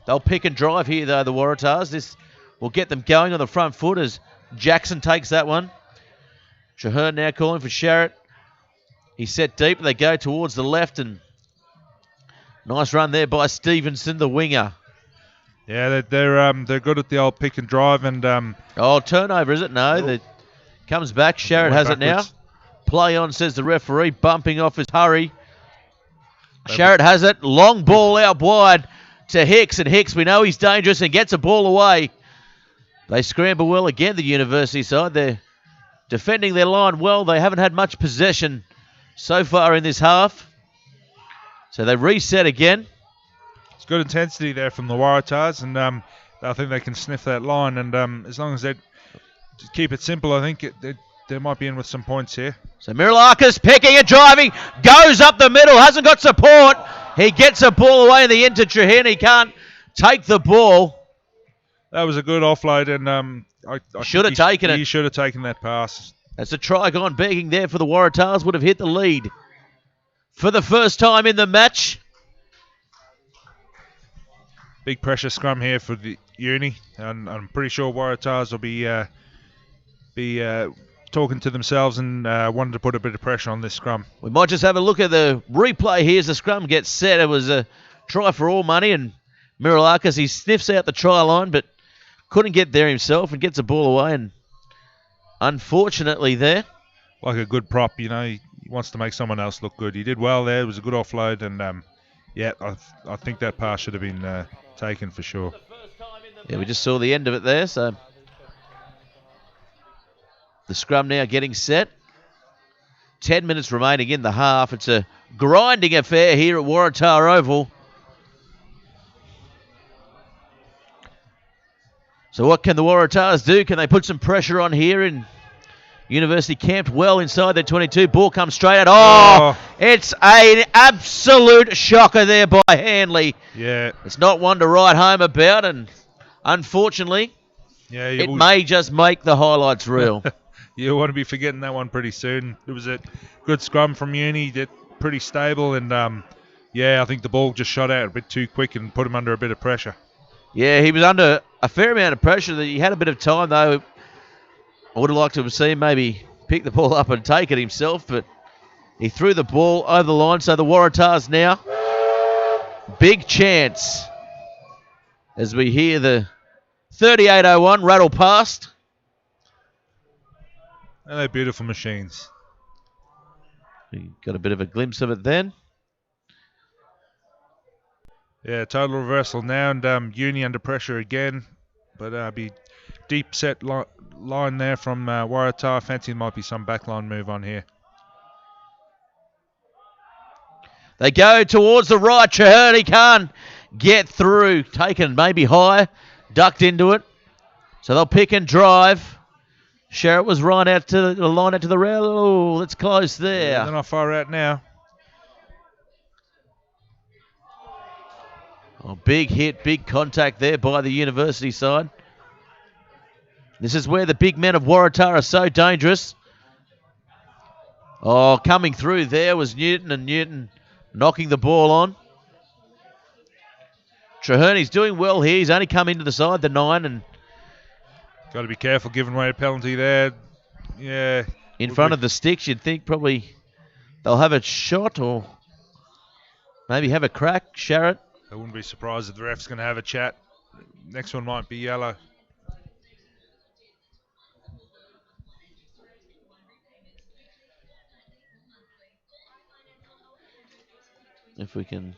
They'll pick and drive here, though, the Waratahs. This will get them going on the front foot as Jackson takes that one. Traherne now calling for Sharrett. He's set deep, and they go towards the left, and nice run there by Stevenson, the winger. Yeah, they're good at the old pick and drive and turnover, is it? No, that comes back. Sharrett has it now. Play on, says the referee, bumping off his hurry. Sharrett has it. Long ball out wide to Hicks, and Hicks, we know he's dangerous and gets a ball away. They scramble well again, the University side. They're defending their line well. They haven't had much possession so far in this half. So they reset again. It's good intensity there from the Waratahs, and I think they can sniff that line. And as long as they just keep it simple, I think they might be in with some points here. So Mirilakis picking and driving, goes up the middle, hasn't got support. He gets a ball away in the end to Traherne. He can't take the ball. That was a good offload, and I should have taken it. He should have taken that pass. That's a try gone begging there for the Waratahs. Would have hit the lead for the first time in the match. Big pressure scrum here for the Uni, and I'm pretty sure Waratahs will be talking to themselves and wanting to put a bit of pressure on this scrum. We might just have a look at the replay here as the scrum gets set. It was a try for all money, and Mirilakis, he sniffs out the try line, but couldn't get there himself and gets a ball away, and unfortunately there. Like a good prop, he wants to make someone else look good. He did well there. It was a good offload, and I think that pass should have been taken for sure. Yeah, we just saw the end of it there, so the scrum now getting set. 10 minutes remaining in the half. It's a grinding affair here at Waratah Oval. So what can the Waratahs do? Can they put some pressure on here? In University camped well inside their 22. Ball comes straight out. Oh, it's an absolute shocker there by Handley. Yeah. It's not one to write home about, and unfortunately, it may just make the highlights reel. You want to be forgetting that one pretty soon. It was a good scrum from Uni, pretty stable, and I think the ball just shot out a bit too quick and put him under a bit of pressure. Yeah, he was under a fair amount of pressure. He had a bit of time, though. I would have liked to have seen maybe pick the ball up and take it himself, but he threw the ball over the line. So the Waratahs now, big chance as we hear the 38:01 rattle past. And they're beautiful machines. We got a bit of a glimpse of it then. Yeah, total reversal now, and Uni under pressure again, but be deep set line there from Waratah. I fancy there might be some backline move on here. They go towards the right. Traherne can't get through. Taken maybe high. Ducked into it. So they'll pick and drive. Sherritt was right out to the line, out to the rail. Oh, that's close there. Yeah, they're not far out now. Oh, big hit, big contact there by the University side. This is where the big men of Waratah are so dangerous. Oh, coming through there was Newton, and Newton knocking the ball on. Traherne's doing well here. He's only come into the side, the 9, and Got to be careful giving away a penalty there. Yeah. in front of the sticks. You'd think probably they'll have a shot or maybe have a crack. Sherritt. I wouldn't be surprised if the ref's going to have a chat. Next one might be yellow. If we can.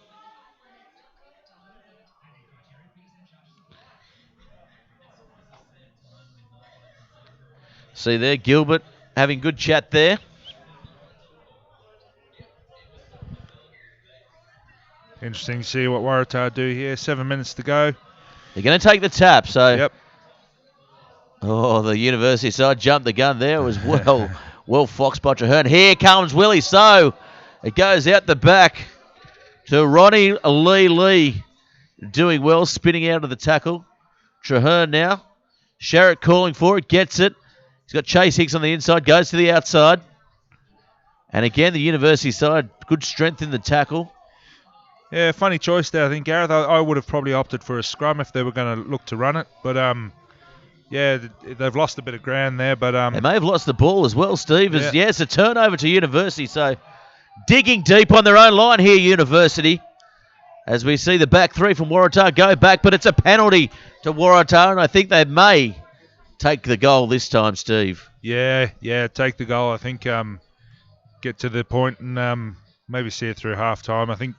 See there, Gilbert having good chat there. Interesting to see what Waratah do here. 7 minutes to go. They're going to take the tap, so. Yep. Oh, the University side jumped the gun there. It was well foxed by Traherne. Here comes Willie. So it goes out the back to Ronnie Lee. Doing well, spinning out of the tackle. Traherne now. Sherritt calling for it, gets it. He's got Chase Hicks on the inside, goes to the outside. And again, the University side, good strength in the tackle. Yeah, funny choice there, I think, Gareth. I would have probably opted for a scrum if they were going to look to run it. But, yeah, they've lost a bit of ground there. But they may have lost the ball as well, Steve. Yeah. It's a turnover to University. So digging deep on their own line here, University. As we see the back three from Waratah go back, but it's a penalty to Waratah, and I think they may take the goal this time, Steve. Yeah, take the goal. I think get to the point and maybe see it through half time. I think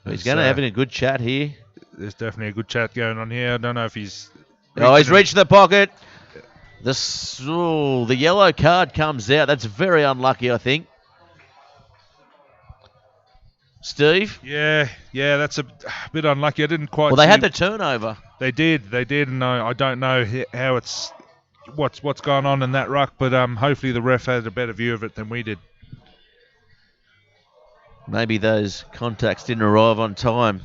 he's going to have a good chat here. There's definitely a good chat going on here. I don't know if he's... He's reached the pocket. The yellow card comes out. That's very unlucky, I think. Steve? Yeah, that's a bit unlucky. I didn't quite. Well, they had the turnover. They did, and I don't know how what's gone on in that ruck, but hopefully the ref had a better view of it than we did. Maybe those contacts didn't arrive on time,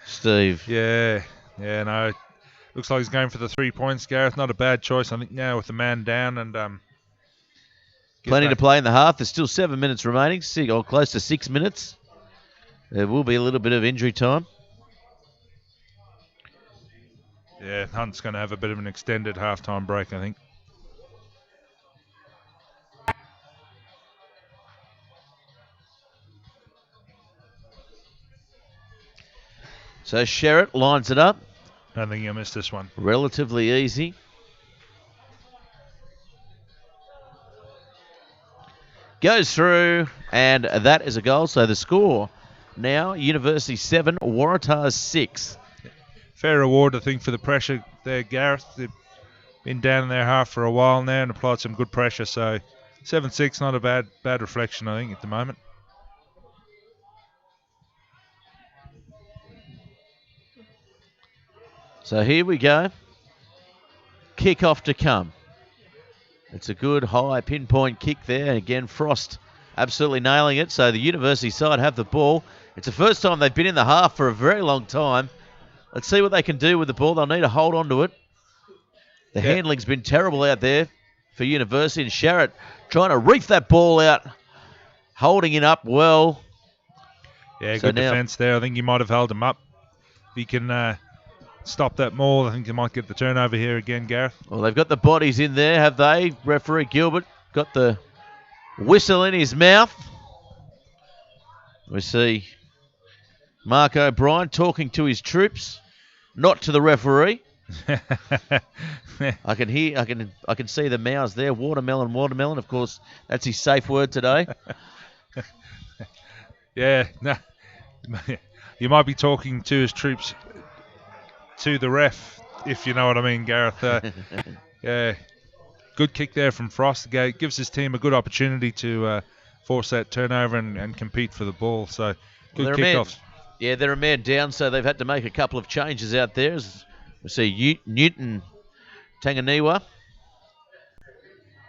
Steve. Yeah, no. Looks like he's going for the 3 points, Gareth. Not a bad choice, I think, now with the man down and. Plenty to play in the half. There's still 7 minutes remaining, or close to 6 minutes. There will be a little bit of injury time. Yeah, Hunt's going to have a bit of an extended halftime break, I think. So Sherritt lines it up. I don't think you'll miss this one. Relatively easy. Goes through, and that is a goal. So the score now, University 7, Waratah 6. Fair reward, I think, for the pressure there, Gareth. They've been down in their half for a while now and applied some good pressure. So 7-6, not a bad reflection, I think, at the moment. So here we go. Kick-off to come. It's a good high pinpoint kick there. And again, Frost absolutely nailing it. So the University side have the ball. It's the first time they've been in the half for a very long time. Let's see what they can do with the ball. They'll need to hold on to it. The handling's been terrible out there for University. And Sherritt trying to reef that ball out. Holding it up well. Yeah, good defence there. I think he might have held him up. If he can stop that maul, I think they might get the turnover here again, Gareth. Well, they've got the bodies in there, have they? Referee Gilbert got the whistle in his mouth. We see Mark O'Brien talking to his troops, not to the referee. I can see the mouths there. Watermelon. Of course, that's his safe word today. Yeah, no. You might be talking to his troops to the ref if you know what I mean, Gareth. Yeah, good kick there from Frost. Gives his team a good opportunity to force that turnover and compete for the ball. So good kickoffs. They're a man down, so they've had to make a couple of changes out there. As we see Newton Tanganiwa.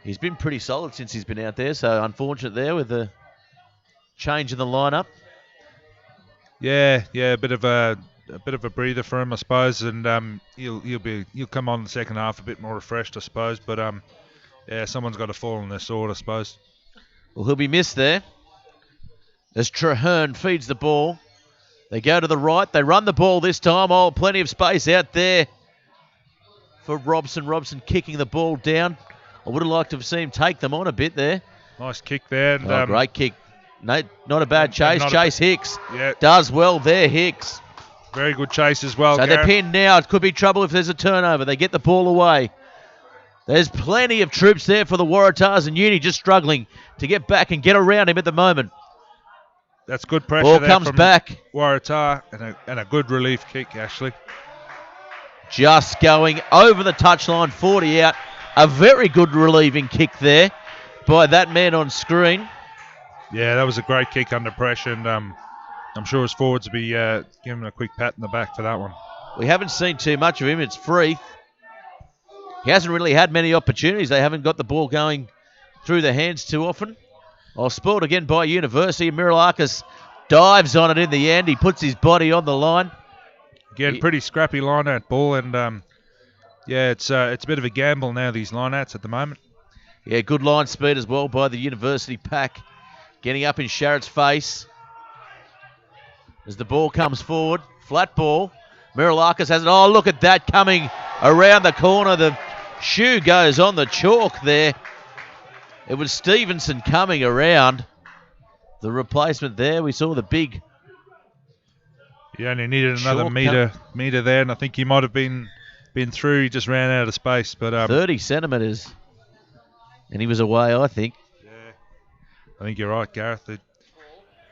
He's been pretty solid since he's been out there, so unfortunate there with the change in the lineup. Yeah, a bit of a breather for him, I suppose, and he'll come on the second half a bit more refreshed, I suppose. But yeah, someone's got to fall on their sword, I suppose. Well, he'll be missed there as Traherne feeds the ball. They go to the right. They run the ball this time. Oh, plenty of space out there for Robson. Robson kicking the ball down. I would have liked to have seen him take them on a bit there. Nice kick there. And, great kick. No, not a bad chase. Chase Hicks yeah, does well there, Hicks. Very good chase as well. So they're pinned now. It could be trouble if there's a turnover. They get the ball away. There's plenty of troops there for the Waratahs, and Uni just struggling to get back and get around him at the moment. That's good pressure Ball there comes from back. Waratah, and a good relief kick, actually. Just going over the touchline, 40 out. A very good relieving kick there by that man on screen. Yeah, that was a great kick under pressure, and I'm sure his forwards will be giving him a quick pat in the back for that one. We haven't seen too much of him. It's Freeth. He hasn't really had many opportunities. They haven't got the ball going through the hands too often. Spoiled again by University. Mirilakis dives on it in the end. He puts his body on the line. Again, pretty scrappy line-out ball, and yeah, it's a bit of a gamble now, these line-outs at the moment. Yeah, good line speed as well by the University pack. Getting up in Sharrett's face. As the ball comes forward, flat ball. Mirilakis has it. Oh, look at that coming around the corner. The shoe goes on the chalk there. It was Stevenson coming around. The replacement there, we saw the big. He only needed another meter there, and I think he might have been through. He just ran out of space, but 30 centimetres, and he was away, I think. Yeah, I think you're right, Gareth.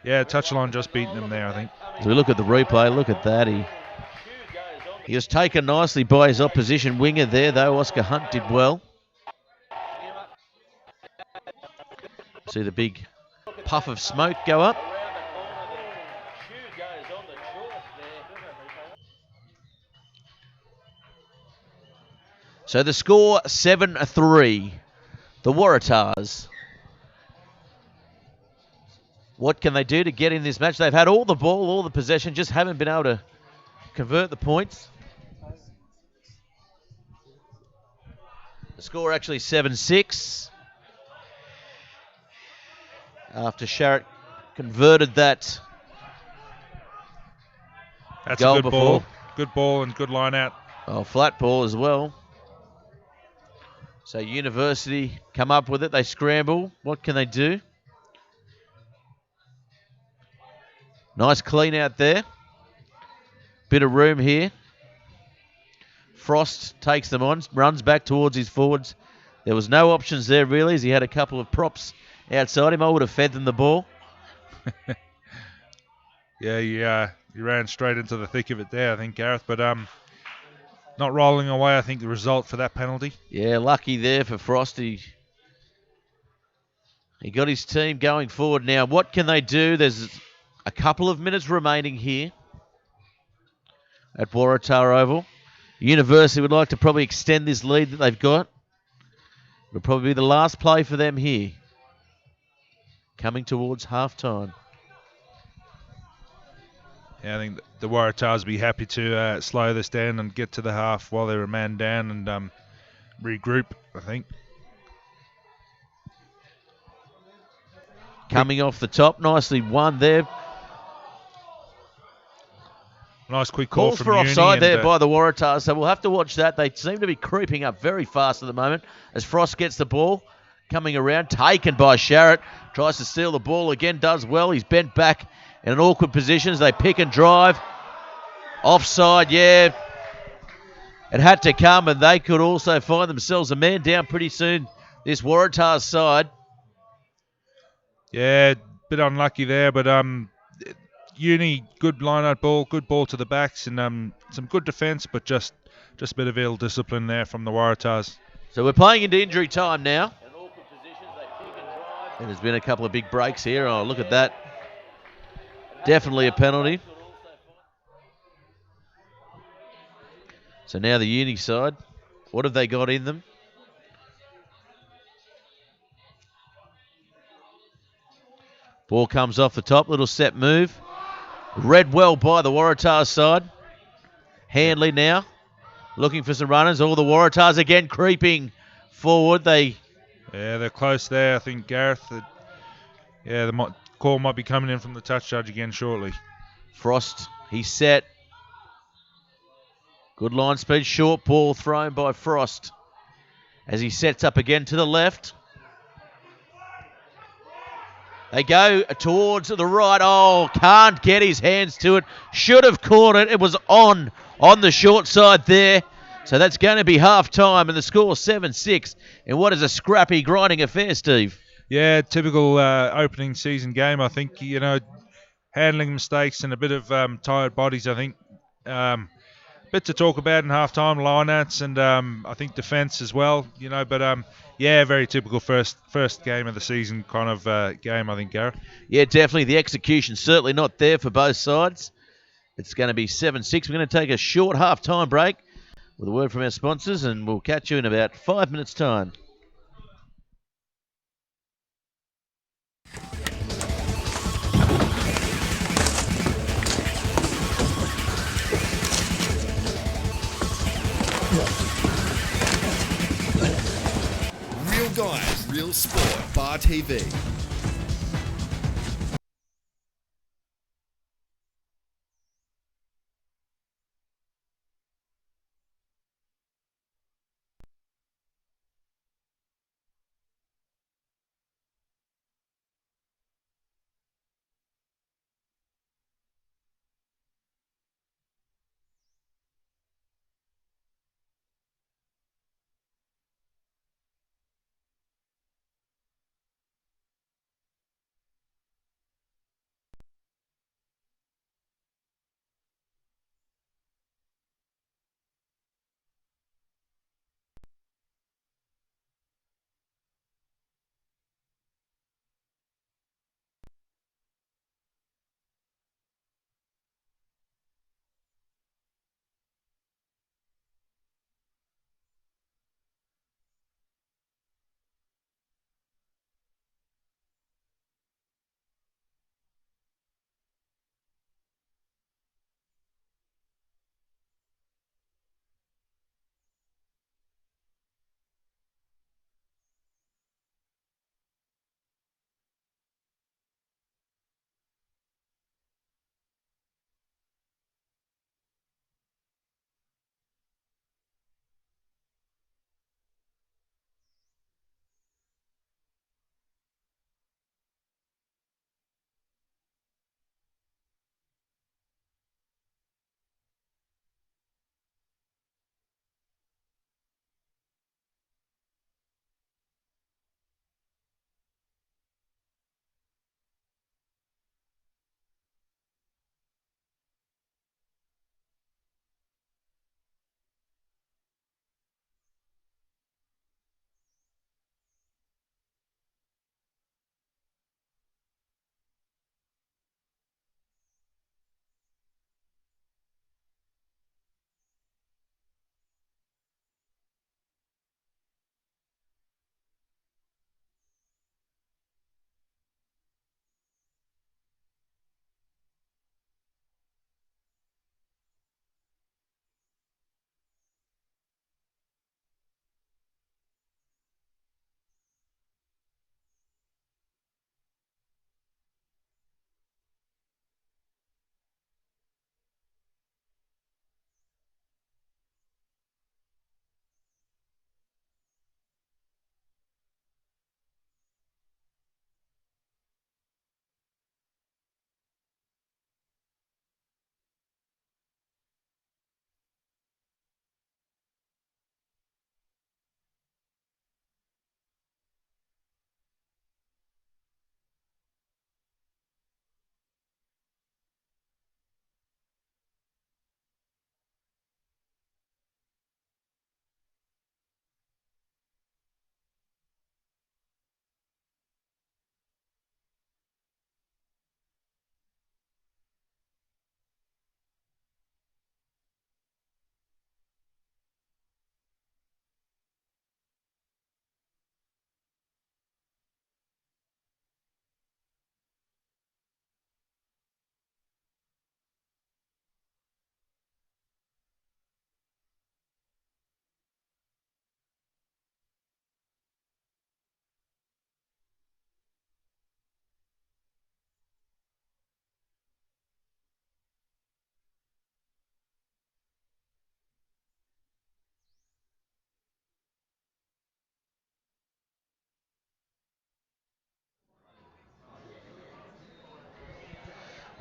Touchline just beating him there, I think. As we look at the replay, look at that. He was taken nicely by his opposition winger there, though. Oscar Hunt did well. See the big puff of smoke go up. So the score 7-3. The Waratahs. What can they do to get in this match? They've had all the ball, all the possession, just haven't been able to convert the points. The score actually 7-6. After Sharrett converted that goal a good before. ball. Good ball and good line out. Oh, flat ball as well. So University come up with it. They scramble. What can they do? Nice clean out there. Bit of room here. Frost takes them on, runs back towards his forwards. There was no options there really, as he had a couple of props outside him. I would have fed them the ball. Yeah, you ran straight into the thick of it there, I think, Gareth. But not rolling away, I think, the result for that penalty. Yeah, lucky there for Frosty. He got his team going forward now. What can they do? There's a couple of minutes remaining here at Waratah Oval. University would like to probably extend this lead that they've got. It'll probably be the last play for them here. Coming towards halftime. Yeah, I think the Waratahs will be happy to slow this down and get to the half while they're a man down and regroup, I think. Coming off the top, nicely won there. Nice quick call Calls from for Uni offside there by the Waratahs, so we'll have to watch that. They seem to be creeping up very fast at the moment as Frost gets the ball. Coming around, taken by Sharrett. Tries to steal the ball again, does well. He's bent back in an awkward position as they pick and drive. Offside, yeah. It had to come, and they could also find themselves a man down pretty soon, this Waratahs side. Yeah, bit unlucky there, but Uni, good line-out ball, good ball to the backs, and some good defence, but just just a bit of ill discipline there from the Waratahs. So we're playing into injury time now. And there's been a couple of big breaks here. Oh, look at that. Definitely a penalty. So now the Uni side, what have they got in them? Ball comes off the top, little set move. Read well by the Waratah side. Handley now, looking for some runners. All the Waratahs again creeping forward. They're close there. I think Gareth. The call might be coming in from the touch judge again shortly. Frost, he's set. Good line speed, short ball thrown by Frost as he sets up again to the left. They go towards the right. Oh, can't get his hands to it. Should have caught it. It was on the short side there. So that's going to be half time, and the score 7-6 in what is a scrappy, grinding affair, Steve. Yeah, typical opening season game. I think, handling mistakes and a bit of tired bodies, I think. Bit to talk about in half-time, line-outs and I think defence as well, but very typical first game of the season kind of game, I think, Gareth. Yeah, definitely. The execution certainly not there for both sides. It's going to be 7-6. We're going to take a short half-time break with a word from our sponsors, and we'll catch you in about 5 minutes' time. Real guys, real sport. Bar TV.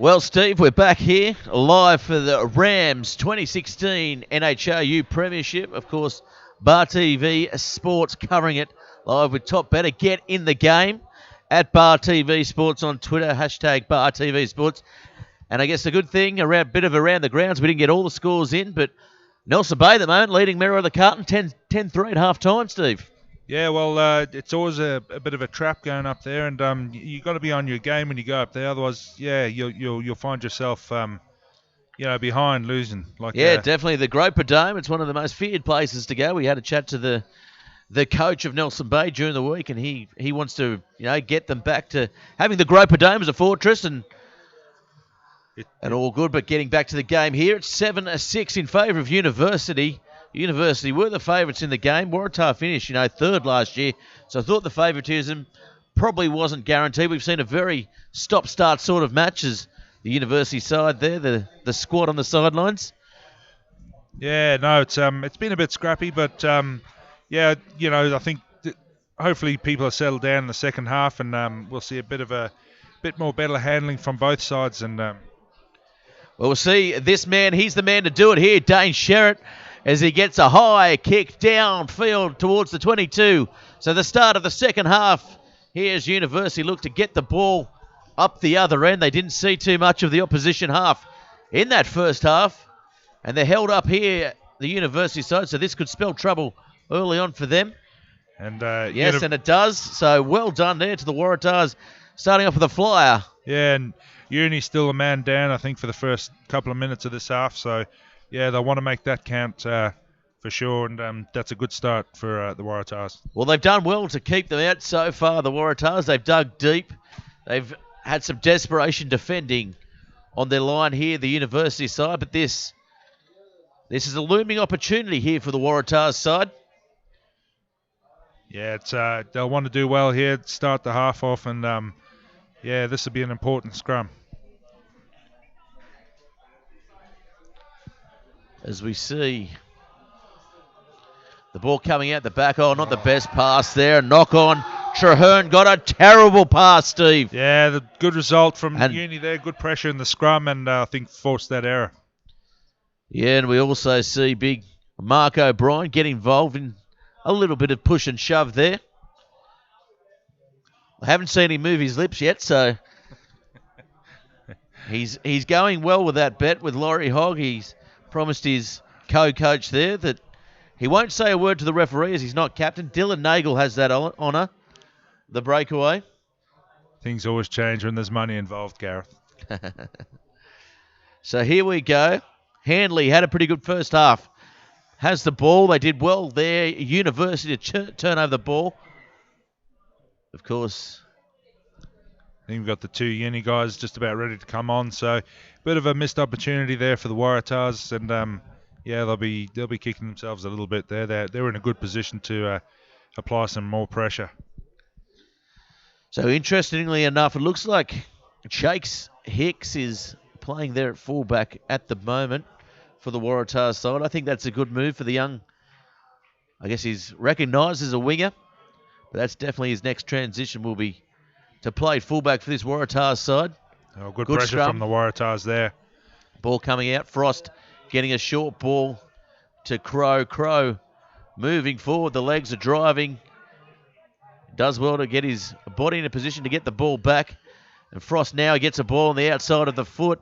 Well, Steve, we're back here live for the Rams 2016 NHRU Premiership. Of course, Bar TV Sports covering it live with Top Better. Get in the game at Bar TV Sports on Twitter, hashtag Bar TV Sports. And I guess the good thing, around the grounds, we didn't get all the scores in, but Nelson Bay at the moment leading Mirror of the Carlton 10-3 at half time, Steve. Yeah, well, it's always a bit of a trap going up there, and you got to be on your game when you go up there. Otherwise, yeah, you'll find yourself, behind losing. Yeah, definitely the Groper Dome. It's one of the most feared places to go. We had a chat to the coach of Nelson Bay during the week, and he wants to get them back to having the Groper Dome as a fortress and all good. But getting back to the game here, it's 7-6 in favour of University. University were the favourites in the game. Waratah finished, third last year. So I thought the favouritism probably wasn't guaranteed. We've seen a very stop-start sort of match as the University side there, the squad on the sidelines. Yeah, no, it's been a bit scrappy, but I think hopefully people are settled down in the second half, and we'll see a bit more better handling from both sides. And well, we'll see this man. He's the man to do it here, Dane Sherritt, as he gets a high kick downfield towards the 22. So the start of the second half. Here's University look to get the ball up the other end. They didn't see too much of the opposition half in that first half. And they're held up here, the University side, so this could spell trouble early on for them. And yes, and it does. So well done there to the Waratahs, starting off with a flyer. Yeah, and Uni's still a man down, I think, for the first couple of minutes of this half. So, yeah, they want to make that count for sure, and that's a good start for the Waratahs. Well, they've done well to keep them out so far, the Waratahs. They've dug deep. They've had some desperation defending on their line here, the University side, but this is a looming opportunity here for the Waratahs side. Yeah, it's they'll want to do well here, start the half off, and this will be an important scrum. As we see the ball coming out the back. Oh, not the best pass there. Knock on. Traherne got a terrible pass, Steve. Yeah, the good result from Uni there. Good pressure in the scrum, and I think forced that error. Yeah, and we also see big Mark O'Brien get involved in a little bit of push and shove there. I haven't seen him move his lips yet, so he's going well with that bet with Laurie Hogg. He's promised his co-coach there that he won't say a word to the referee as he's not captain. Dylan Nagel has that honour, the breakaway. Things always change when there's money involved, Gareth. So here we go. Handley had a pretty good first half. Has the ball. They did well there. University to turn over the ball. Of course. I think we've got the two Uni guys just about ready to come on. So a bit of a missed opportunity there for the Waratahs. And, they'll be kicking themselves a little bit there. They're in a good position to apply some more pressure. So interestingly enough, it looks like Shakes Hicks is playing there at fullback at the moment for the Waratahs side. I think that's a good move for the young. I guess he's recognised as a winger, but that's definitely his next transition will be to play fullback for this Waratahs side. Oh, good pressure scrum from the Waratahs there. Ball coming out. Frost getting a short ball to Crow. Crow moving forward. The legs are driving. Does well to get his body in a position to get the ball back. And Frost now gets a ball on the outside of the foot.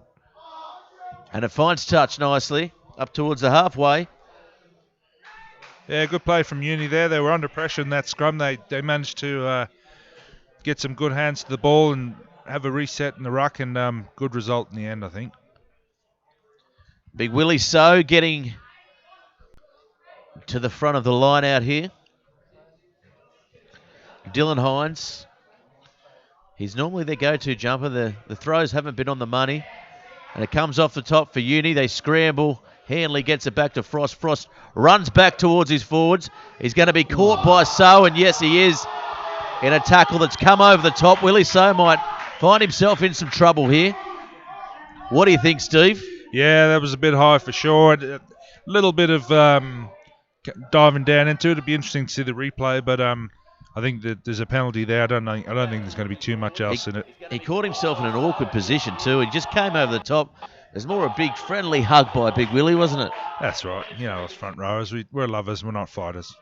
And it finds touch nicely up towards the halfway. Yeah, good play from Uni there. They were under pressure in that scrum. They managed to get some good hands to the ball and have a reset in the ruck, and good result in the end, I think. Big Willie So getting to the front of the line out here. Dylan Hines. He's normally their go-to jumper. The throws haven't been on the money. And it comes off the top for Uni. They scramble. Hanley gets it back to Frost. Frost runs back towards his forwards. He's going to be caught by So, and yes, he is, in a tackle that's come over the top. Willie So might find himself in some trouble here. What do you think, Steve? Yeah, that was a bit high for sure. A little bit of diving down into it. It'd be interesting to see the replay, but I think that there's a penalty there. I don't think there's going to be too much else in it. He caught himself in an awkward position too. He just came over the top. There's more a big friendly hug by Big Willie, wasn't it? That's right. You know, us front rowers, we're lovers, we're not fighters.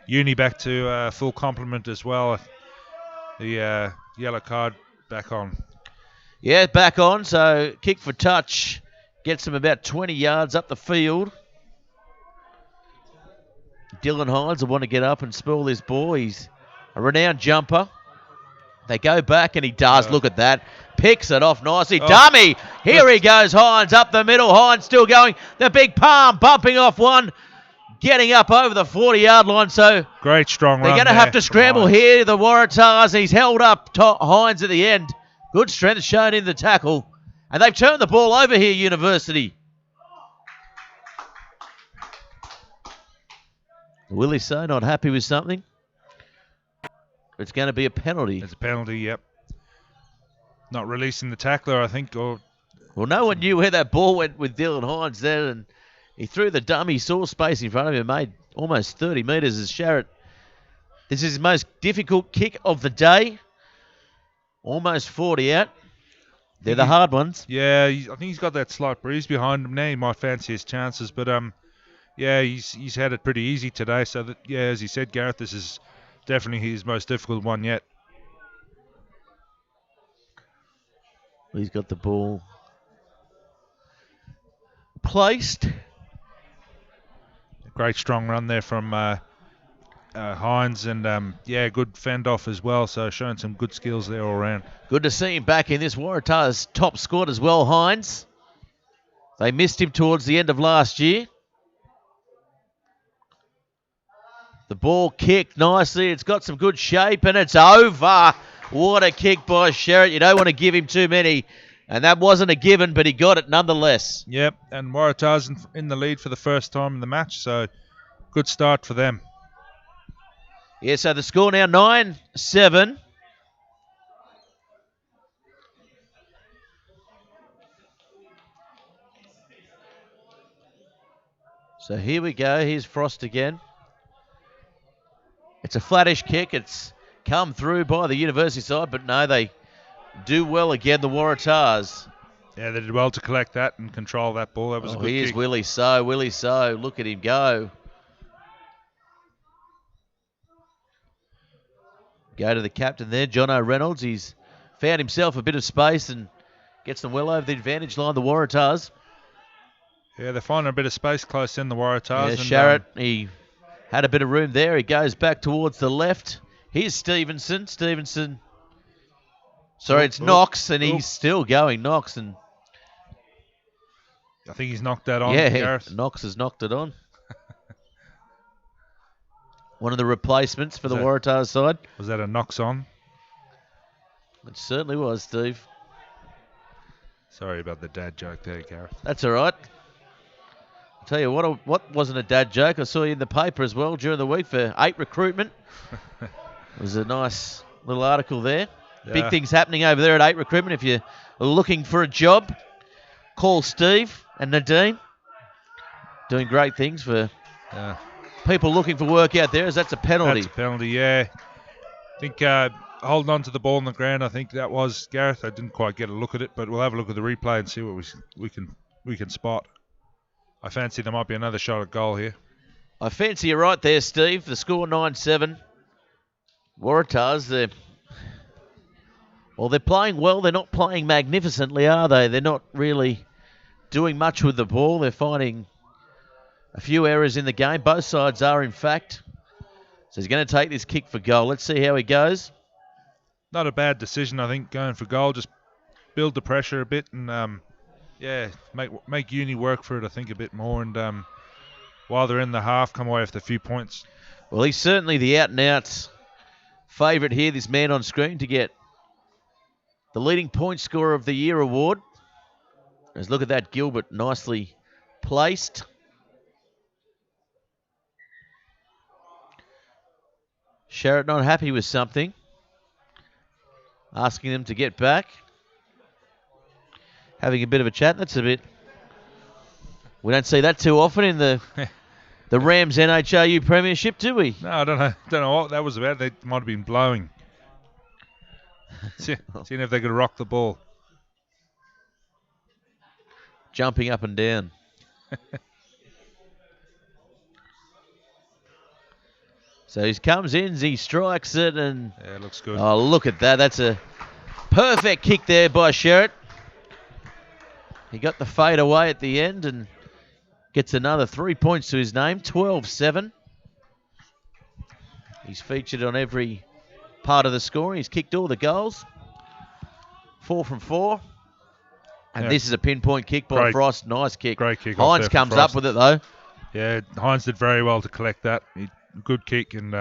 Uni back to full complement as well. The yellow card back on. Yeah, back on. So kick for touch gets him about 20 yards up the field. Dylan Hines will want to get up and spoil this ball. He's a renowned jumper. They go back and he does. Look at that. Picks it off nicely. Dummy! Here he goes, Hines up the middle. Hines still going. The big palm bumping off one. Getting up over the 40-yard line. So great strong run. They're going to have to scramble here, the Waratahs. He's held up Hines at the end. Good strength shown in the tackle. And they've turned the ball over here, University. Willie So not happy with something. It's going to be a penalty. It's a penalty, yep. Not releasing the tackler, I think. Or well, no one knew where that ball went with Dylan Hines there, and he threw the dummy, saw space in front of him, made almost 30 metres as Sharrett. This is his most difficult kick of the day. Almost 40 out. They're the hard ones. Yeah, I think he's got that slight breeze behind him now. He might fancy his chances, but yeah, he's had it pretty easy today. So that, yeah, as he said, Gareth, this is definitely his most difficult one yet. He's got the ball placed. Great strong run there from Hines, and yeah, good fend off as well. So showing some good skills there all around. Good to see him back in this Waratah's top squad as well, Hines. They missed him towards the end of last year. The ball kicked nicely. It's got some good shape, and it's over. What a kick by Sherritt. You don't want to give him too many. And that wasn't a given, but he got it nonetheless. Yep, and Waratah's in the lead for the first time in the match, so good start for them. Yeah, so the score now 9-7. So here we go. Here's Frost again. It's a flattish kick. It's come through by the University side, but no, they do well again, the Waratahs. Yeah, they did well to collect that and control that ball. That was a good here's kick. Willie So. Willie So. Look at him go. Go to the captain there, Jono Reynolds. He's found himself a bit of space and gets them well over the advantage line, the Waratahs. Yeah, they're finding a bit of space close in, the Waratahs. Yeah, Sharrett, he had a bit of room there. He goes back towards the left. Here's Stevenson. Sorry, it's Knox, and he's still going. Knox, and I think he's knocked that on. Yeah, Gareth. Knox has knocked it on. One of the replacements for the Waratahs side. Was that a Knox on? It certainly was, Steve. Sorry about the dad joke there, Gareth. That's all right. I'll tell you what wasn't a dad joke. I saw you in the paper as well during the week for 8 recruitment. It was a nice little article there. Yeah. Big things happening over there at 8 recruitment. If you're looking for a job, call Steve and Nadine. Doing great things for people looking for work out there, as that's a penalty. That's a penalty, yeah. I think holding on to the ball on the ground, I think that was Gareth. I didn't quite get a look at it, but we'll have a look at the replay and see what we can spot. I fancy there might be another shot at goal here. I fancy you're right there, Steve. The score 9-7. Waratahs, they're playing well. They're not playing magnificently, are they? They're not really doing much with the ball. They're finding a few errors in the game. Both sides are, in fact. So he's going to take this kick for goal. Let's see how he goes. Not a bad decision, I think, going for goal. Just build the pressure a bit and, make Uni work for it, I think, a bit more. And while they're in the half, come away with a few points. Well, he's certainly the out-and-out favourite here, this man on screen, to get the leading point scorer of the year award. Let's look at that, Gilbert, nicely placed. Sharrett not happy with something. Asking them to get back. Having a bit of a chat. That's a bit... We don't see that too often in the the Rams NHRU Premiership, do we? No, I don't know what that was about. They might have been blowing. Seeing if they could rock the ball. Jumping up and down. So he comes in, he strikes it, and Yeah, it looks good. oh, look at that. That's a perfect kick there by Sherritt. He got the fade away at the end and gets another 3 points to his name, 12-7. He's featured on every part of the scoring. He's kicked all the goals. 4 from 4. And this is a pinpoint kick by Frost. Nice kick. Great kick. Hines comes up with it, though. Yeah, Hines did very well to collect that. Good kick, and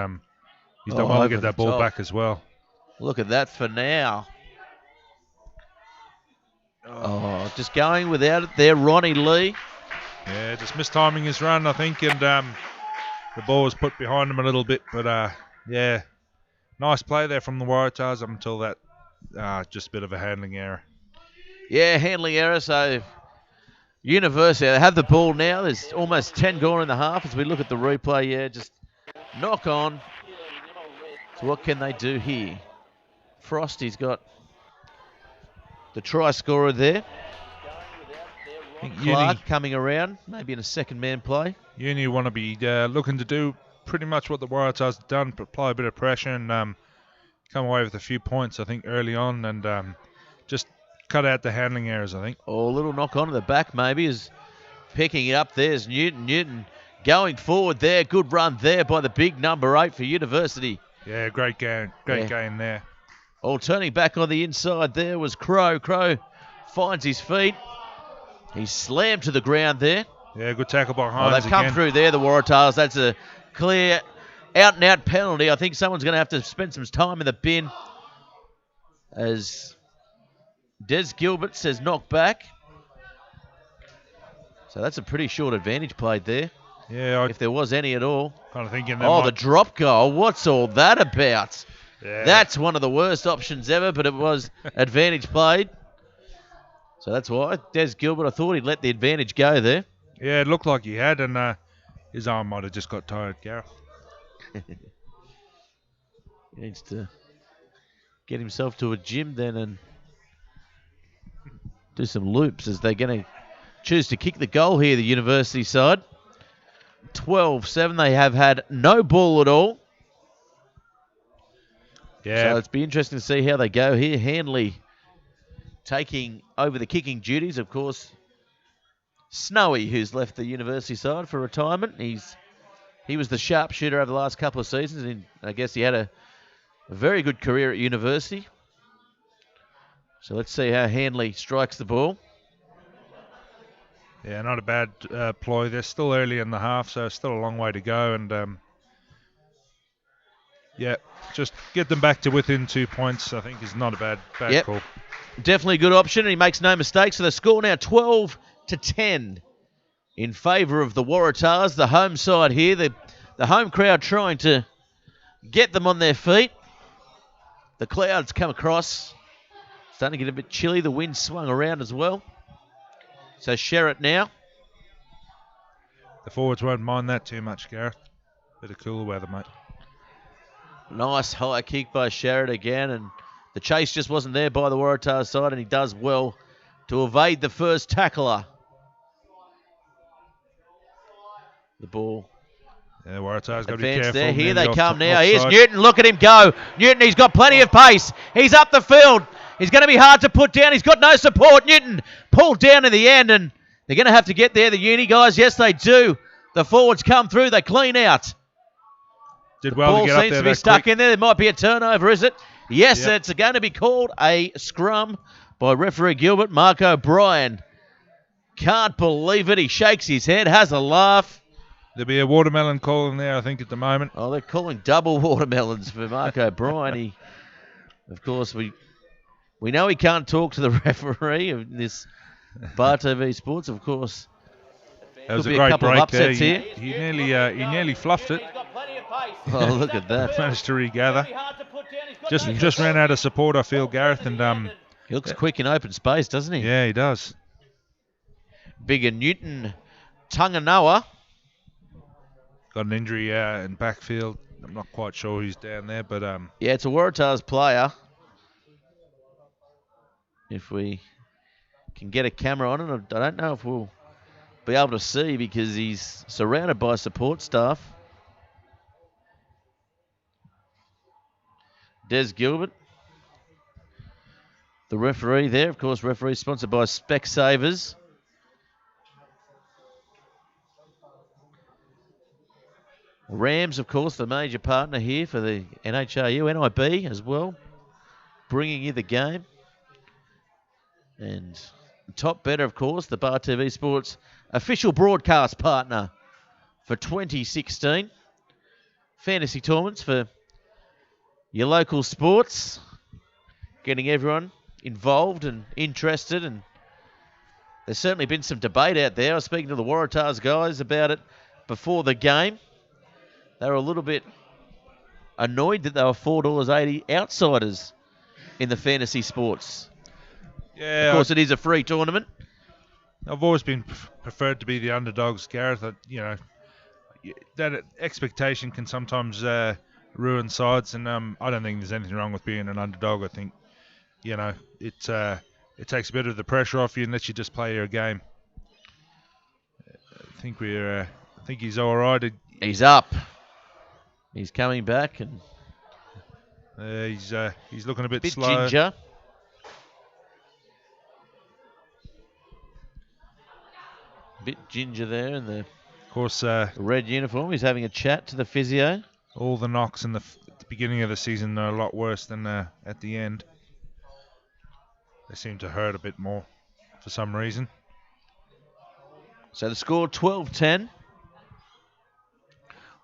he's done well to get that ball back as well. Look at that for now. Just going without it there, Ronnie Lee. Yeah, just mistiming his run, I think, and the ball was put behind him a little bit. But, yeah, nice play there from the Waratahs up until that just a bit of a handling error. Yeah, handling error, so University, they have the ball now. There's almost 10 gone in the half as we look at the replay. Yeah, just knock on. So what can they do here? Frosty's got the try scorer there. Clark coming around, maybe in a second man play. Uni want to be looking to do pretty much what the Waratahs have done, apply a bit of pressure and come away with a few points, I think, early on, and just cut out the handling errors, I think. Oh, a little knock on to the back maybe is picking it up. There's Newton. Newton going forward there. Good run there by the big number 8 for University. Yeah, great gain there. Oh, turning back on the inside there was Crow. Crow finds his feet. He's slammed to the ground there. Yeah, good tackle by Hines. They've come through there, the Waratahs. That's a clear out-and-out penalty. I think someone's going to have to spend some time in the bin as Des Gilbert says knock back. So that's a pretty short advantage played there. Yeah, if there was any at all. Kind of thinking. The drop goal. What's all that about? Yeah. That's one of the worst options ever, but it was advantage played. So that's why. Des Gilbert, I thought he'd let the advantage go there. Yeah, it looked like he had, and his arm might have just got tired, Gareth. He needs to get himself to a gym then and do some loops as they're going to choose to kick the goal here, the University side. 12-7. They have had no ball at all. Yeah. So it's be interesting to see how they go here. Hanley taking over the kicking duties, of course. Snowy, who's left the University side for retirement. He was the sharpshooter over the last couple of seasons, and I guess he had a very good career at University. So let's see how Hanley strikes the ball. Yeah, not a bad ploy. They're still early in the half, so still a long way to go. And, yeah, just get them back to within 2 points, I think, is not a bad call. Definitely a good option, and he makes no mistakes. So the score now 12-10 in favour of the Waratahs, the home side here. The home crowd trying to get them on their feet. The clouds come across. Starting to get a bit chilly. The wind swung around as well. So Sherritt now. The forwards won't mind that too much, Gareth. Bit of cooler weather, mate. Nice high kick by Sherritt again, and the chase just wasn't there by the Waratah side, and he does well to evade the first tackler. The ball. Yeah, Waratah's got to be Advance careful. there. Here they Nearly come now. offside. Here's Newton. Look at him go. Newton, he's got plenty of pace. He's up the field. He's going to be hard to put down. He's got no support. Newton pulled down in the end, and they're going to have to get there, the Uni guys. Yes, they do. The forwards come through. They clean out. Did well to get up there. Ball seems to be stuck in there. There might be a turnover, is it? Yes, It's going to be called a scrum by referee Gilbert. Mark O'Brien can't believe it. He shakes his head, has a laugh. There'll be a watermelon call in there, I think, at the moment. Oh, they're calling double watermelons for Mark O'Brien. Of course, we know he can't talk to the referee of this Bar TV Sports, of course. That was Could a be great couple of break upsets there. here. He nearly fluffed it. Oh, look at that. Managed to regather. Just ran out of support, I feel, Gareth. And he looks quick in open space, doesn't he? Yeah, he does. Bigger Newton Tanganoa. got an injury in backfield. I'm not quite sure who's down there, but Yeah, it's a Waratah's player. If we can get a camera on it, I don't know if we'll be able to see because he's surrounded by support staff. Des Gilbert, the referee there. Of course, referee sponsored by Specsavers. Rams, of course, the major partner here for the NHRU, NIB as well, bringing you the game. And Top Better, of course, the Bar TV Sports official broadcast partner for 2016. Fantasy tournaments for your local sports, getting everyone involved and interested. And there's certainly been some debate out there. I was speaking to the Waratahs guys about it before the game. They were a little bit annoyed that they were $4.80 outsiders in the fantasy sports. yeah, Of course, it is a free tournament. I've always been preferred to be the underdogs, Gareth. That expectation can sometimes ruin sides, and I don't think there's anything wrong with being an underdog. I think it takes a bit of the pressure off you and lets you just play your game. I think he's all right. He's up. He's coming back and he's looking a bit bit slow. ginger. Bit ginger there in the Of course, red uniform. He's having a chat to the physio. all the knocks at the beginning of the season are a lot worse than at the end. They seem to hurt a bit more for some reason. So the score 12-10.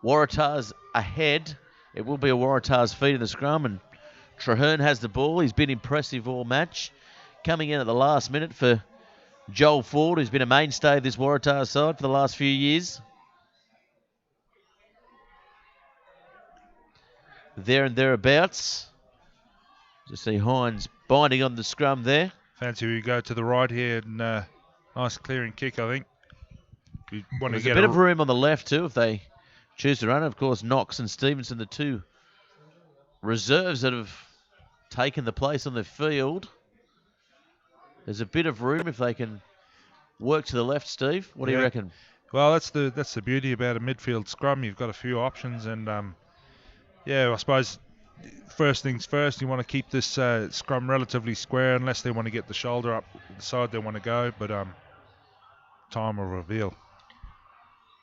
Waratahs ahead. It will be a Waratahs feed in the scrum, and Traherne has the ball. He's been impressive all match. Coming in at the last minute for Joel Ford, who's been a mainstay of this Waratahs side for the last few years. There and thereabouts. Just see Hines binding on the scrum there. Fancy we go to the right here and nice clearing kick, I think. We want There's to a get bit of room on the left too if they choose to run it. Of course, Knox and Stevenson, the two reserves that have taken the place on the field. There's a bit of room if they can work to the left, Steve. What do you reckon? Well, that's the beauty about a midfield scrum. You've got a few options, and I suppose first things first, you want to keep this scrum relatively square unless they want to get the shoulder up the side they want to go, but time will reveal.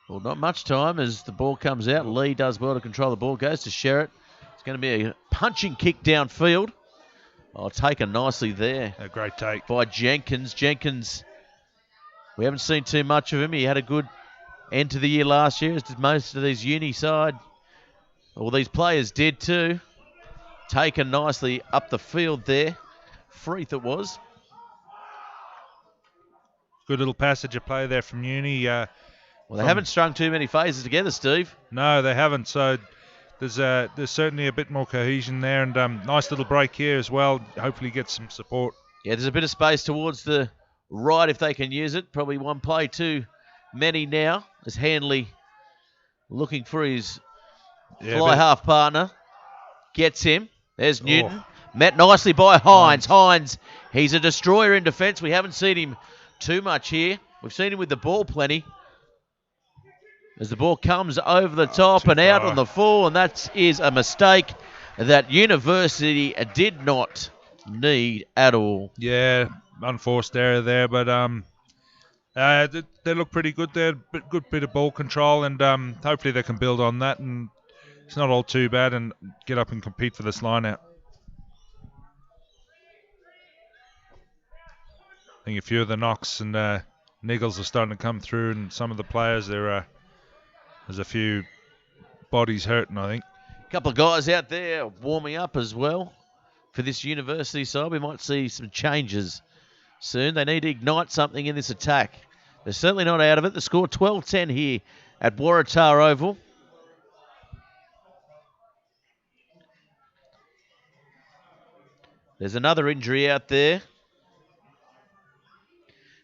Well, not much time as the ball comes out. Lee does well to control the ball, goes to Sherritt. It's going to be a punching kick downfield. Taken nicely there. A great take. By Jenkins. Jenkins, we haven't seen too much of him. He had a good end to the year last year, as did most of these uni side. Well, these players did too. Taken nicely up the field there. Freeth it was. Good little passage of play there from Uni. Well, they haven't strung too many phases together, Steve. No, they haven't. So there's certainly a bit more cohesion there, and nice little break here as well. Hopefully get some support. Yeah, there's a bit of space towards the right if they can use it. Probably one play too many now as Hanley looking for his fly half partner. Gets him. There's Newton. Met nicely by Hines. Hines, he's a destroyer in defence. We haven't seen him too much here. We've seen him with the ball plenty. As the ball comes over the top and out on the full, and that is a mistake that University did not need at all. Yeah, unforced error there, but they look pretty good there. Good bit of ball control, and hopefully they can build on that, and it's not all too bad, and get up and compete for this line-out. I think a few of the knocks and niggles are starting to come through, and some of the players there's a few bodies hurting, I think. A couple of guys out there warming up as well for this University side. We might see some changes soon. They need to ignite something in this attack. They're certainly not out of it. The score 12-10 here at Waratah Oval. There's another injury out there.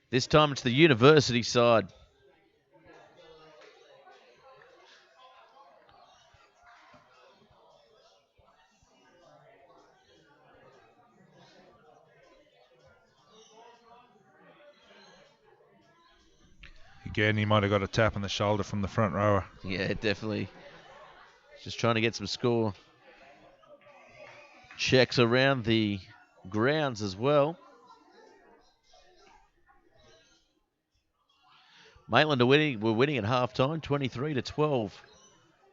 This time it's the University side. Again, he might have got a tap on the shoulder from the front rower. Yeah, definitely. Just trying to get some score checks around the grounds as well. Maitland are winning. We're winning at halftime, 23-12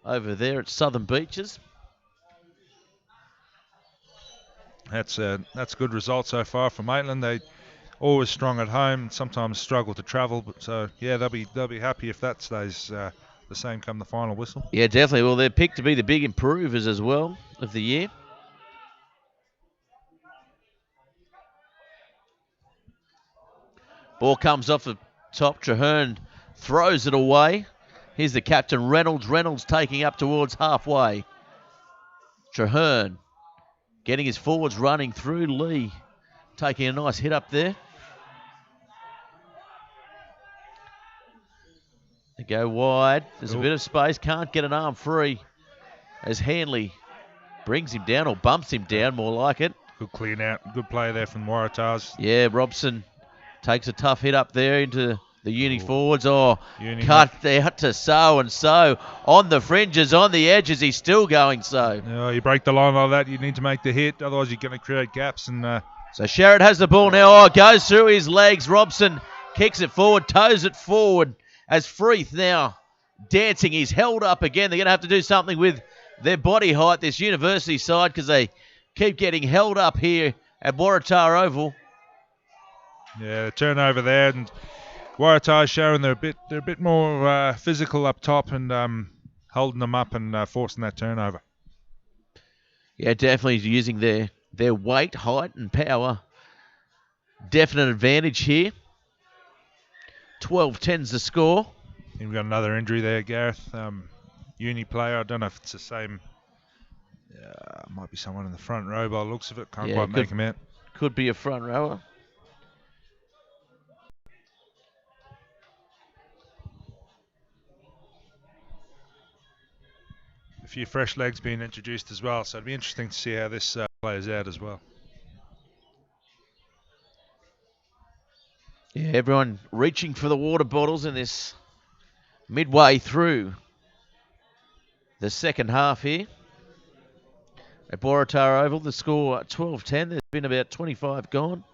over there at Southern Beaches. That's a good result so far for Maitland. They always strong at home, sometimes struggle to travel, but so yeah, they'll be happy if that stays the same come the final whistle. Yeah, definitely. Well, they're picked to be the big improvers as well of the year. Ball comes off the top. Traherne throws it away. Here's the captain, Reynolds. Reynolds taking up towards halfway. Traherne getting his forwards running through. Lee taking a nice hit up there. They go wide. There's a bit of space. Can't get an arm free as Hanley brings him down or bumps him down, more like it. Good clean out. Good play there from Waratahs. Yeah, Robson takes a tough hit up there into the Uni forwards. Uni Cut out to So and So. On the fringes, on the edges, he's still going So. You break the line like that, you need to make the hit. Otherwise, you're going to create gaps. And So Sherrod has the ball now. Goes through his legs. Robson kicks it forward, toes it forward as Freeth now dancing. He's held up again. They're going to have to do something with their body height, this University side, because they keep getting held up here at Waratah Oval. Yeah, turnover there, and Waratah showing they're a bit more physical up top and holding them up and forcing that turnover. Yeah, definitely using their weight, height, and power. Definite advantage here. 12-10's the score. I think we've got another injury there, Gareth. Uni player. I don't know if it's the same. Might be someone in the front row by the looks of it. Can't quite make him out. Could be a front rower. A few fresh legs being introduced as well, so it'll be interesting to see how this plays out as well. Yeah, everyone reaching for the water bottles in this midway through the second half here. At Waratah Oval, the score 12-10. There's been about 25 gone.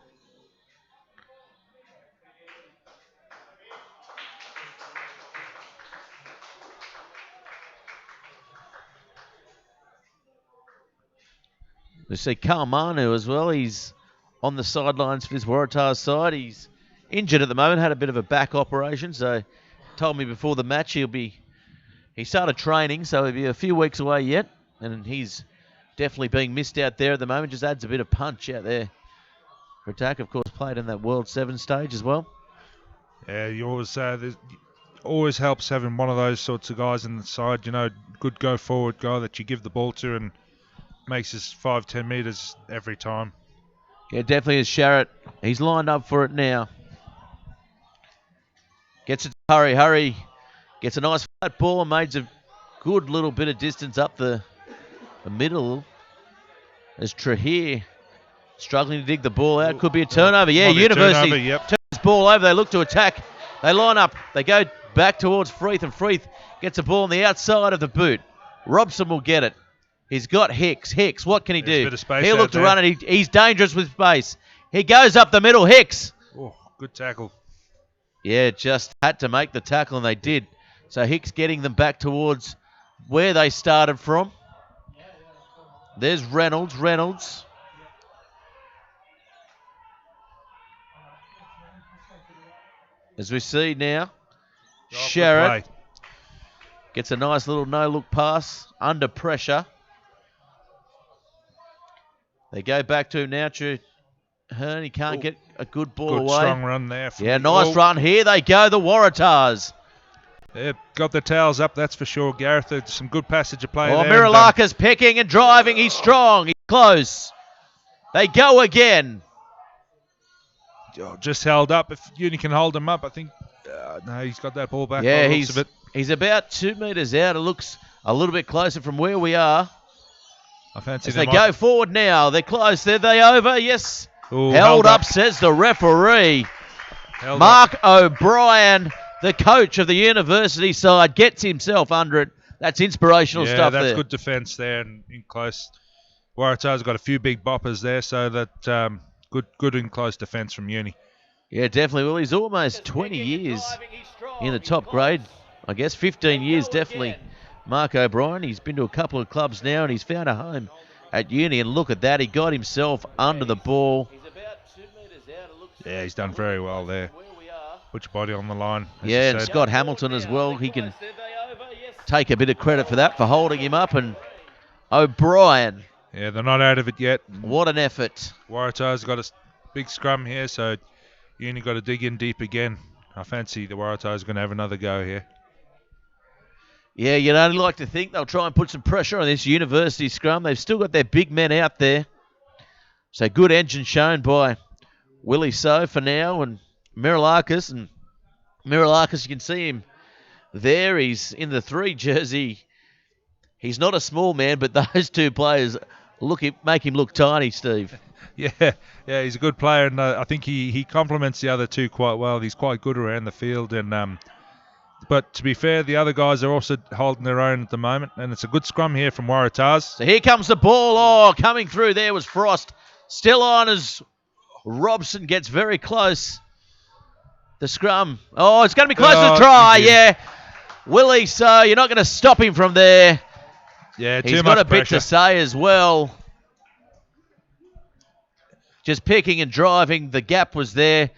We see Carl Manu as well. He's on the sidelines for this Waratah side. He's injured at the moment, had a bit of a back operation, so told me before the match he started training, so he'll be a few weeks away yet, and he's definitely being missed out there at the moment. Just adds a bit of punch out there. Ratak, of course, played in that World 7 stage as well. Yeah, you always helps having one of those sorts of guys in the side. You know, good go forward guy that you give the ball to and makes us 5-10 metres every time. Yeah, definitely is Sharrett. He's lined up for it now. Gets it to Hurry. Gets a nice flat ball and makes a good little bit of distance up the middle. As Traherne struggling to dig the ball out. Could be a turnover. Yeah, University turns the ball over. They look to attack. They line up. They go back towards Freeth, and Freeth gets a ball on the outside of the boot. Robson will get it. He's got Hicks. Hicks, what can he do? He'll look to run it. He's dangerous with space. He goes up the middle. Hicks. Oh, good tackle. Yeah, just had to make the tackle, and they did. So Hicks getting them back towards where they started from. There's Reynolds. As we see now, Sherrod gets a nice little no-look pass under pressure. They go back to him now. He can't get a good ball away. Good strong run there. Nice run. Here they go, the Waratahs. They've got the towels up, that's for sure, Gareth. There's some good passage of play there. Mirilaka's picking and driving. He's strong. He's close. They go again. Just held up. If Uni can hold him up, I think. No, he's got that ball back. Yeah, he's about 2 metres out. It looks a little bit closer from where we are. I fancy as they go forward now. They're close. Are they over? Yes. Ooh, held up, says the referee. Mark O'Brien the coach of the university side, gets himself under it. That's inspirational stuff that's there. good defence there and in close. Waratah's got a few big boppers there, so that good in close defence from Uni. Yeah, definitely. Well, he's almost 20 years in the top grade. I guess 15 years, definitely. Mark O'Brien, he's been to a couple of clubs now, and he's found a home at Uni. And look at that, he got himself under the ball. Yeah, he's done very well there. Put your body on the line. Yeah, and Scott Hamilton as well. He can take a bit of credit for that, for holding him up. And O'Brien. Yeah, they're not out of it yet. What an effort. Waratah's got a big scrum here, so Uni got to dig in deep again. I fancy the Waratah's going to have another go here. Yeah, you'd only like to think they'll try and put some pressure on this university scrum. They've still got their big men out there. So good engine shown by Willie So for now, and Mirilakis. And Mirilakis, you can see him there. He's in the 3 jersey. He's not a small man, but those two players make him look tiny, Steve. Yeah, he's a good player, and I think he complements the other two quite well. He's quite good around the field, and but to be fair, the other guys are also holding their own at the moment, and it's a good scrum here from Waratahs. So here comes the ball. Oh, coming through there was Frost. Still on as Robson gets very close. The scrum. Oh, it's going to be close to try. Yeah. Willie, so you're not going to stop him from there. Yeah, he's got a bit to say as well. Just picking and driving. The gap was there.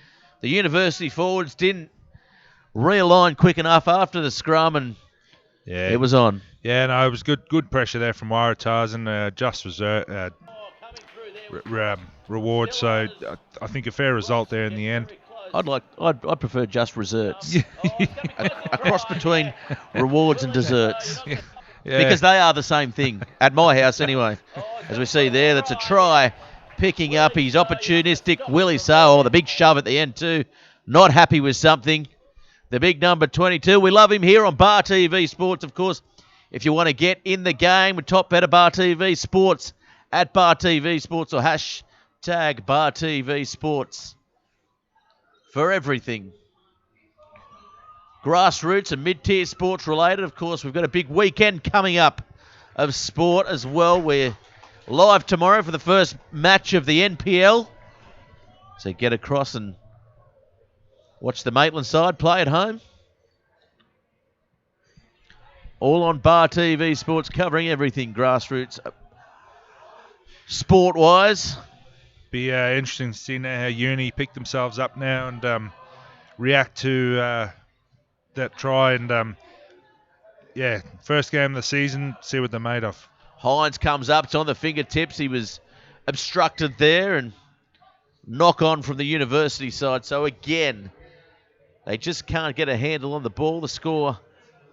The university forwards didn't realign quick enough after the scrum, and it was on. Yeah, no, it was good pressure there from Waratahs, and just reward. So I think a fair result there in the end. I'd prefer just desserts. A cross between rewards and desserts. Yeah. Because they are the same thing, at my house anyway. As we see there, that's a try. Picking up, he's opportunistic. Willie So, the big shove at the end too. Not happy with something. The big number 22. We love him here on Bar TV Sports, of course. If you want to get in the game with Top Better Bar TV Sports, at Bar TV Sports or hashtag Bar TV Sports for everything. Grassroots and mid-tier sports related. Of course, we've got a big weekend coming up of sport as well. We're live tomorrow for the first match of the NPL. So get across and watch the Maitland side play at home. All on Bar TV Sports, covering everything grassroots sport-wise. Be interesting to see now how Uni pick themselves up now and react to that try. And, first game of the season, see what they're made of. Hines comes up, it's on the fingertips. He was obstructed there, and knock on from the university side. So again, they just can't get a handle on the ball. The score,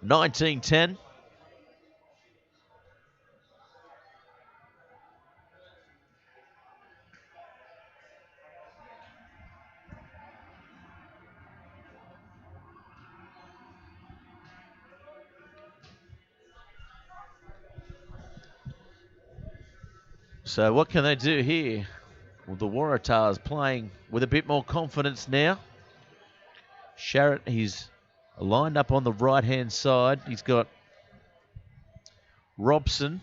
19-10. So what can they do here? Well, the Waratahs playing with a bit more confidence now. Sharrett, he's lined up on the right-hand side. He's got Robson.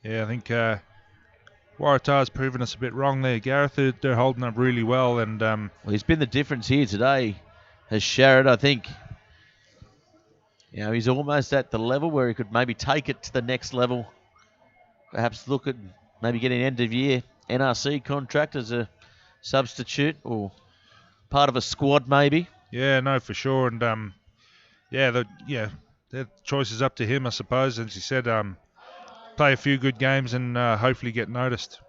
Yeah, I think Waratah's proven us a bit wrong there, Gareth. They're holding up really well. And well, he's been the difference here today, has Sharrett, I think. You know, he's almost at the level where he could maybe take it to the next level. Perhaps look at maybe getting an end-of-year NRC contract as a substitute or part of a squad maybe. Yeah, no, for sure. And, the choice is up to him, I suppose. As you said, play a few good games and hopefully get noticed.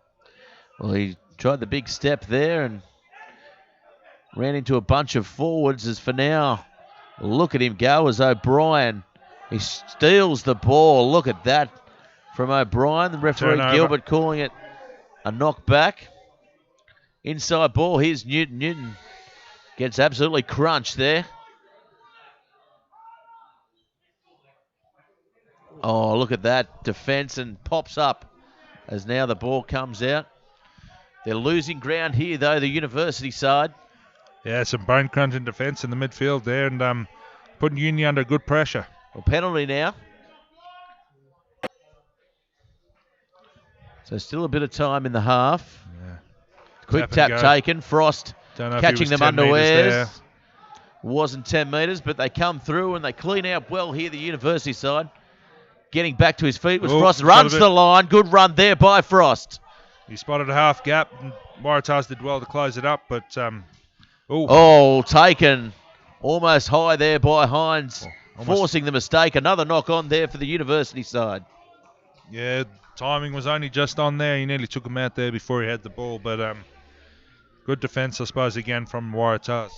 Well, he tried the big step there and ran into a bunch of forwards. As for now, look at him go as O'Brien. He steals the ball. Look at that from O'Brien. The referee, Turnover. Gilbert, calling it a knockback. Inside ball. Here's Newton. Newton gets absolutely crunched there. Oh, look at that defense, and pops up as now the ball comes out. They're losing ground here, though, the university side. Yeah, some bone crunching defence in the midfield there, and putting Uni under good pressure. Well, penalty now. So still a bit of time in the half. Yeah. Quick Tap and tap go. taken. Frost Don't know if he catching was them 10 metres there. unawares. Wasn't 10 metres, but they come through and they clean out well here, the University side. Getting back to his feet was Frost. Runs to the line. Good run there by Frost. He spotted a half gap, and Waratahs did well to close it up, but Taken almost high there by Hines, forcing the mistake. Another knock on there for the University side. Yeah, timing was only just on there. He nearly took him out there before he had the ball, but good defence, I suppose, again from Waratahs.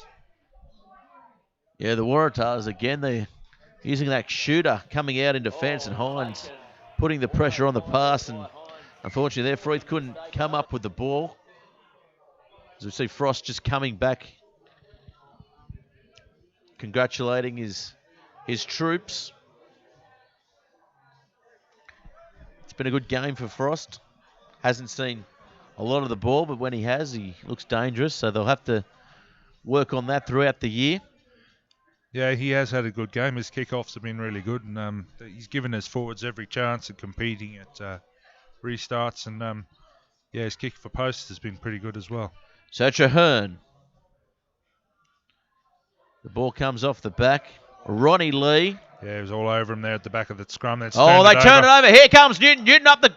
Yeah, the Waratahs again, they're using that shooter coming out in defence, and Hines putting the pressure on the pass, and unfortunately there Freeth couldn't come up with the ball. As we see Frost just coming back, congratulating his troops. It's been a good game for Frost. Hasn't seen a lot of the ball, but when he has, he looks dangerous, so they'll have to work on that throughout the year. Yeah, he has had a good game. His kickoffs have been really good, and he's given his forwards every chance at competing at restarts, and his kick for posts has been pretty good as well. So Traherne. The ball comes off the back. Ronnie Lee. Yeah, he was all over him there at the back of the scrum. They turn it over. Here comes Newton. Newton up the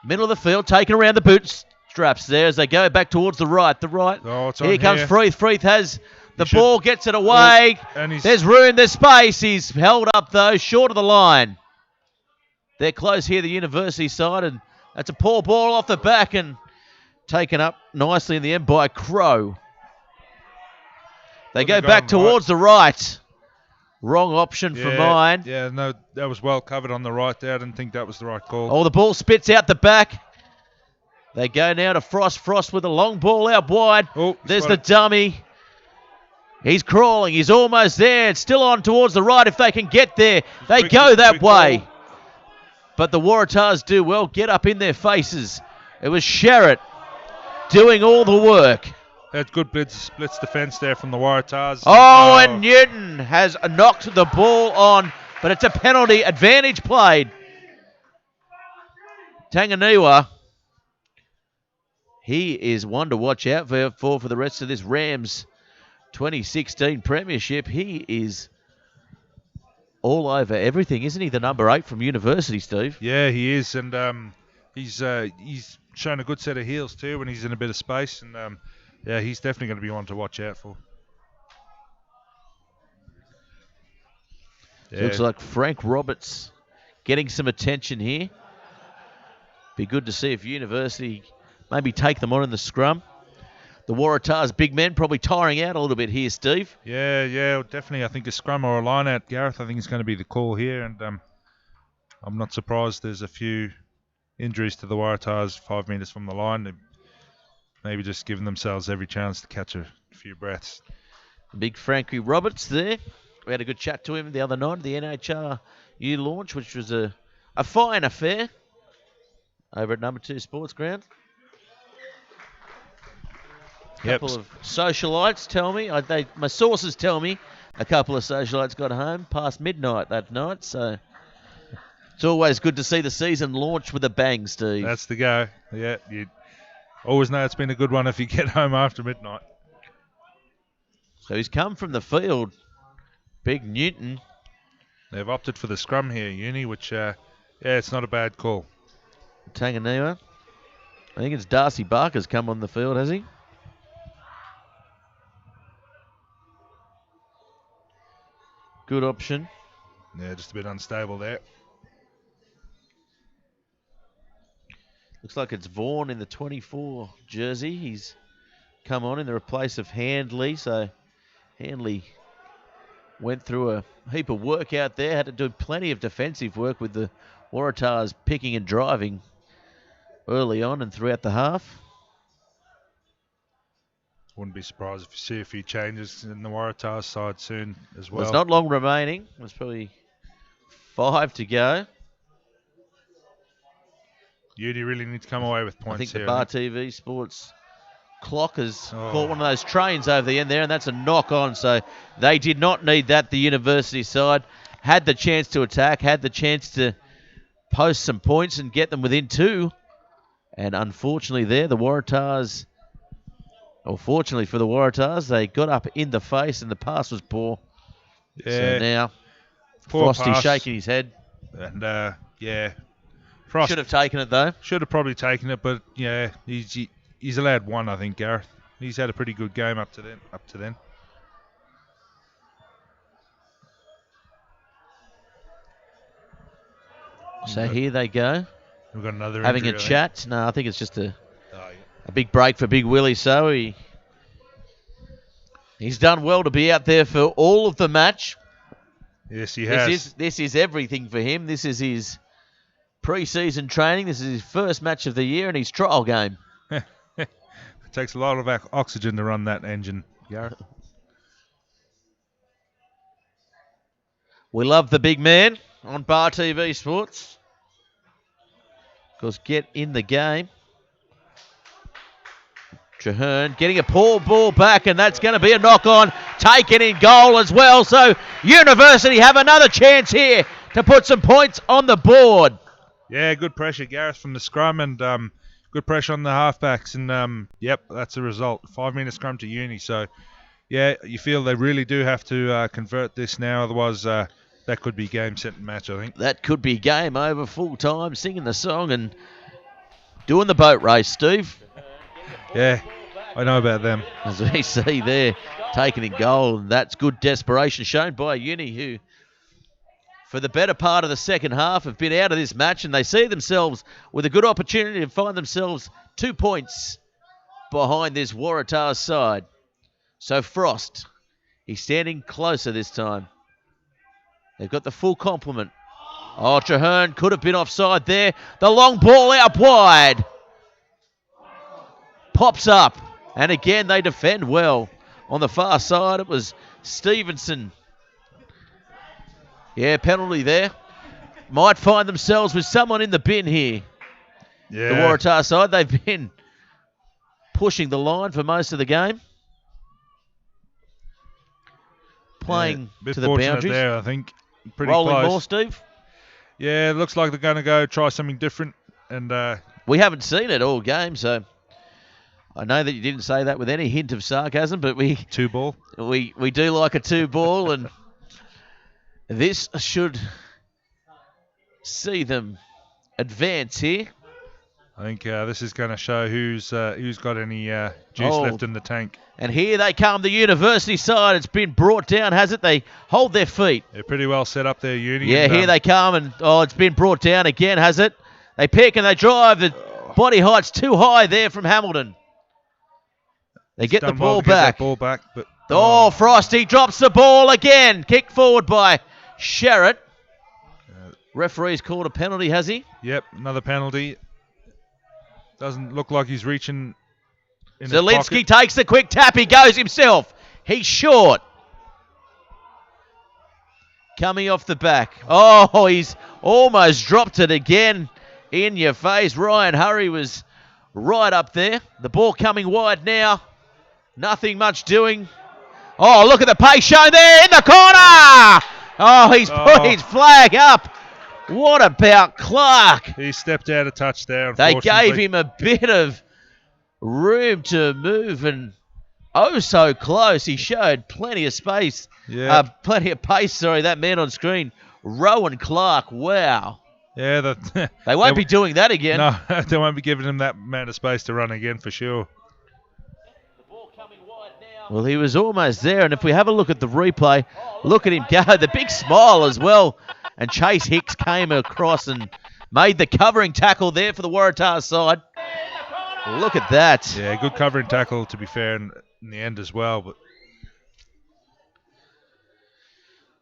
middle of the field, taking around the boot straps there as they go back towards the right. Here comes Freeth. Freeth has the ball, gets it away. There's room, there's space. He's held up, though, short of the line. They're close here, the University side, and that's a poor ball off the back and taken up nicely in the end by Crow. They go back towards the right. Wrong option for mine. Yeah, no, that was well covered on the right there. I didn't think that was the right call. Oh, the ball spits out the back. They go now to Frost. Frost with a long ball out wide. There's the dummy. He's crawling. He's almost there. It's still on towards the right if they can get there. They go that way. Ball. But the Waratahs do well. Get up in their faces. It was Sherritt doing all the work. That's good blitz defence there from the Waratahs. And Newton has knocked the ball on, but it's a penalty. Advantage played. Tanganiwa, he is one to watch out for the rest of this Rams 2016 Premiership. He is all over everything, isn't he? The number 8 from University, Steve. Yeah, he is, and he's shown a good set of heels too when he's in a bit of space, and he's definitely going to be one to watch out for. Yeah. Looks like Frank Roberts getting some attention here. Be good to see if University maybe take them on in the scrum. The Waratahs big men probably tiring out a little bit here, Steve. Yeah, definitely. I think a scrum or a line out, Gareth, I think is going to be the call here, and I'm not surprised there's a few injuries to the Waratahs 5 metres from the line. They're maybe just giving themselves every chance to catch a few breaths. Big Frankie Roberts there. We had a good chat to him the other night at the NHRU launch, which was a fine affair over at number 2 Sports Ground. A couple of socialites tell me, my sources tell me, a couple of socialites got home past midnight that night, so it's always good to see the season launch with a bang, Steve. That's the go. Yeah, you always know it's been a good one if you get home after midnight. So he's come from the field. Big Newton. They've opted for the scrum here, Uni, which, it's not a bad call. Tanganiwa. I think it's Darcy Barker's come on the field, has he? Good option. Yeah, just a bit unstable there. Looks like it's Vaughan in the 24 jersey. He's come on in the place of Handley. So Handley went through a heap of work out there. Had to do plenty of defensive work with the Waratahs picking and driving early on and throughout the half. Wouldn't be surprised if you see a few changes in the Waratahs side soon as well. There's not long remaining. There's probably 5 to go. Uni really need to come away with points I think here. The Bar TV Sports clock has caught one of those trains over the end there, and that's a knock on. So they did not need that. The University side had the chance to attack, had the chance to post some points and get them within 2. And unfortunately there, the Waratahs, or fortunately for the Waratahs, they got up in the face and the pass was poor. Yeah. So now, Poor Frosty pass. shaking his head. And, Frost Should have taken it though. should have probably taken it, but, yeah, he's allowed 1, I think, Gareth. He's had a pretty good game up to then. So here they go. We've got another Having injury, a I think. chat. No, I think it's just a Oh, yeah. big break for Big Willie. So he's done well to be out there for all of the match. Yes, he has. This is everything for him. This is his pre-season training. This is his first match of the year and his trial game. It takes a lot of oxygen to run that engine, Gareth. We love the big man on Bar TV Sports. Of course, get in the game. Traherne getting a poor ball back, and that's going to be a knock-on, taken in goal as well. So University have another chance here to put some points on the board. Yeah, good pressure, Gareth, from the scrum, and good pressure on the halfbacks. And, yep, that's the result. 5-minute scrum to Uni. So, yeah, you feel they really do have to convert this now. Otherwise, that could be game, set, and match, I think. That could be game over full time, singing the song and doing the boat race, Steve. Yeah, I know about them. As we see there, taken in goal, and that's good desperation shown by Uni, who, for the better part of the second half, have been out of this match, and they see themselves with a good opportunity to find themselves 2 points behind this Waratah side. So Frost, he's standing closer this time. They've got the full complement. Oh, Traherne could have been offside there. The long ball out wide. Pops up. And again, they defend well. On the far side, it was Stevenson. Yeah, penalty there. Might find themselves with someone in the bin here. Yeah. The Waratah side, they've been pushing the line for most of the game. Playing bit to the fortunate boundaries. there, I think. Pretty Rolling close. more, Steve? Yeah, it looks like they're going to go try something different. And we haven't seen it all game, so I know that you didn't say that with any hint of sarcasm, but we 2-ball. we do like a 2-ball, and this should see them advance here. I think this is going to show who's got any juice left in the tank. And here they come, the University side. It's been brought down, has it? They hold their feet. They're pretty well set up there, Uni. Yeah, and, here they come, and it's been brought down again, has it? They pick and they drive. The body height's too high there from Hamilton. They get the ball back. But Frosty drops the ball again. Kicked forward by Sherritt. Referee's called a penalty, has he? Yep, another penalty. Doesn't look like he's reaching in his Zielinski pocket. takes the quick tap. He goes himself. He's short. Coming off the back. Oh, he's almost dropped it again in your face. Ryan Hurry was right up there. The ball coming wide now. Nothing much doing. Oh, look at the pace shown there in the corner. Oh, he's put his flag up. What about Clark? He stepped out of touch there, They unfortunately. gave him a bit of room to move, and so close. He showed plenty of space. Yeah. Plenty of pace, that man on screen. Rowan Clark, wow. Yeah, They won't be doing that again. No, they won't be giving him that amount of space to run again for sure. Well, he was almost there, and if we have a look at the replay, look at him go. The big smile as well. And Chase Hicks came across and made the covering tackle there for the Waratah side. Look at that. Yeah, good covering tackle, to be fair, in the end as well. But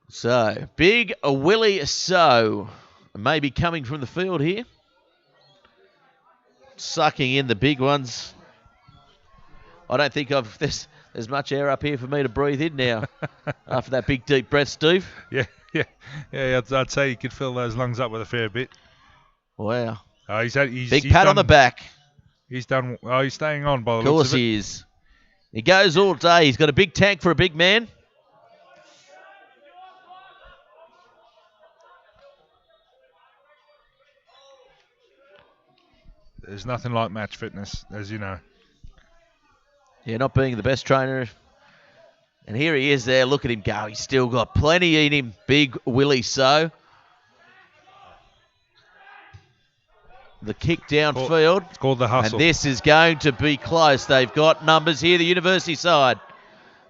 So, Big Willie maybe coming from the field here. Sucking in the big ones. I don't think there's much air up here for me to breathe in now after that big deep breath, Steve. Yeah, I'd say you could fill those lungs up with a fair bit. Wow. He's Big pat on the back. He's done. Oh, he's staying on by the Of looks course of it. he is. He goes all day. He's got a big tank for a big man. There's nothing like match fitness, as you know. Yeah, not being the best trainer. And here he is there. Look at him go. He's still got plenty in him. Big Willie So. The kick downfield. It's called the hustle. And this is going to be close. They've got numbers here, the University side.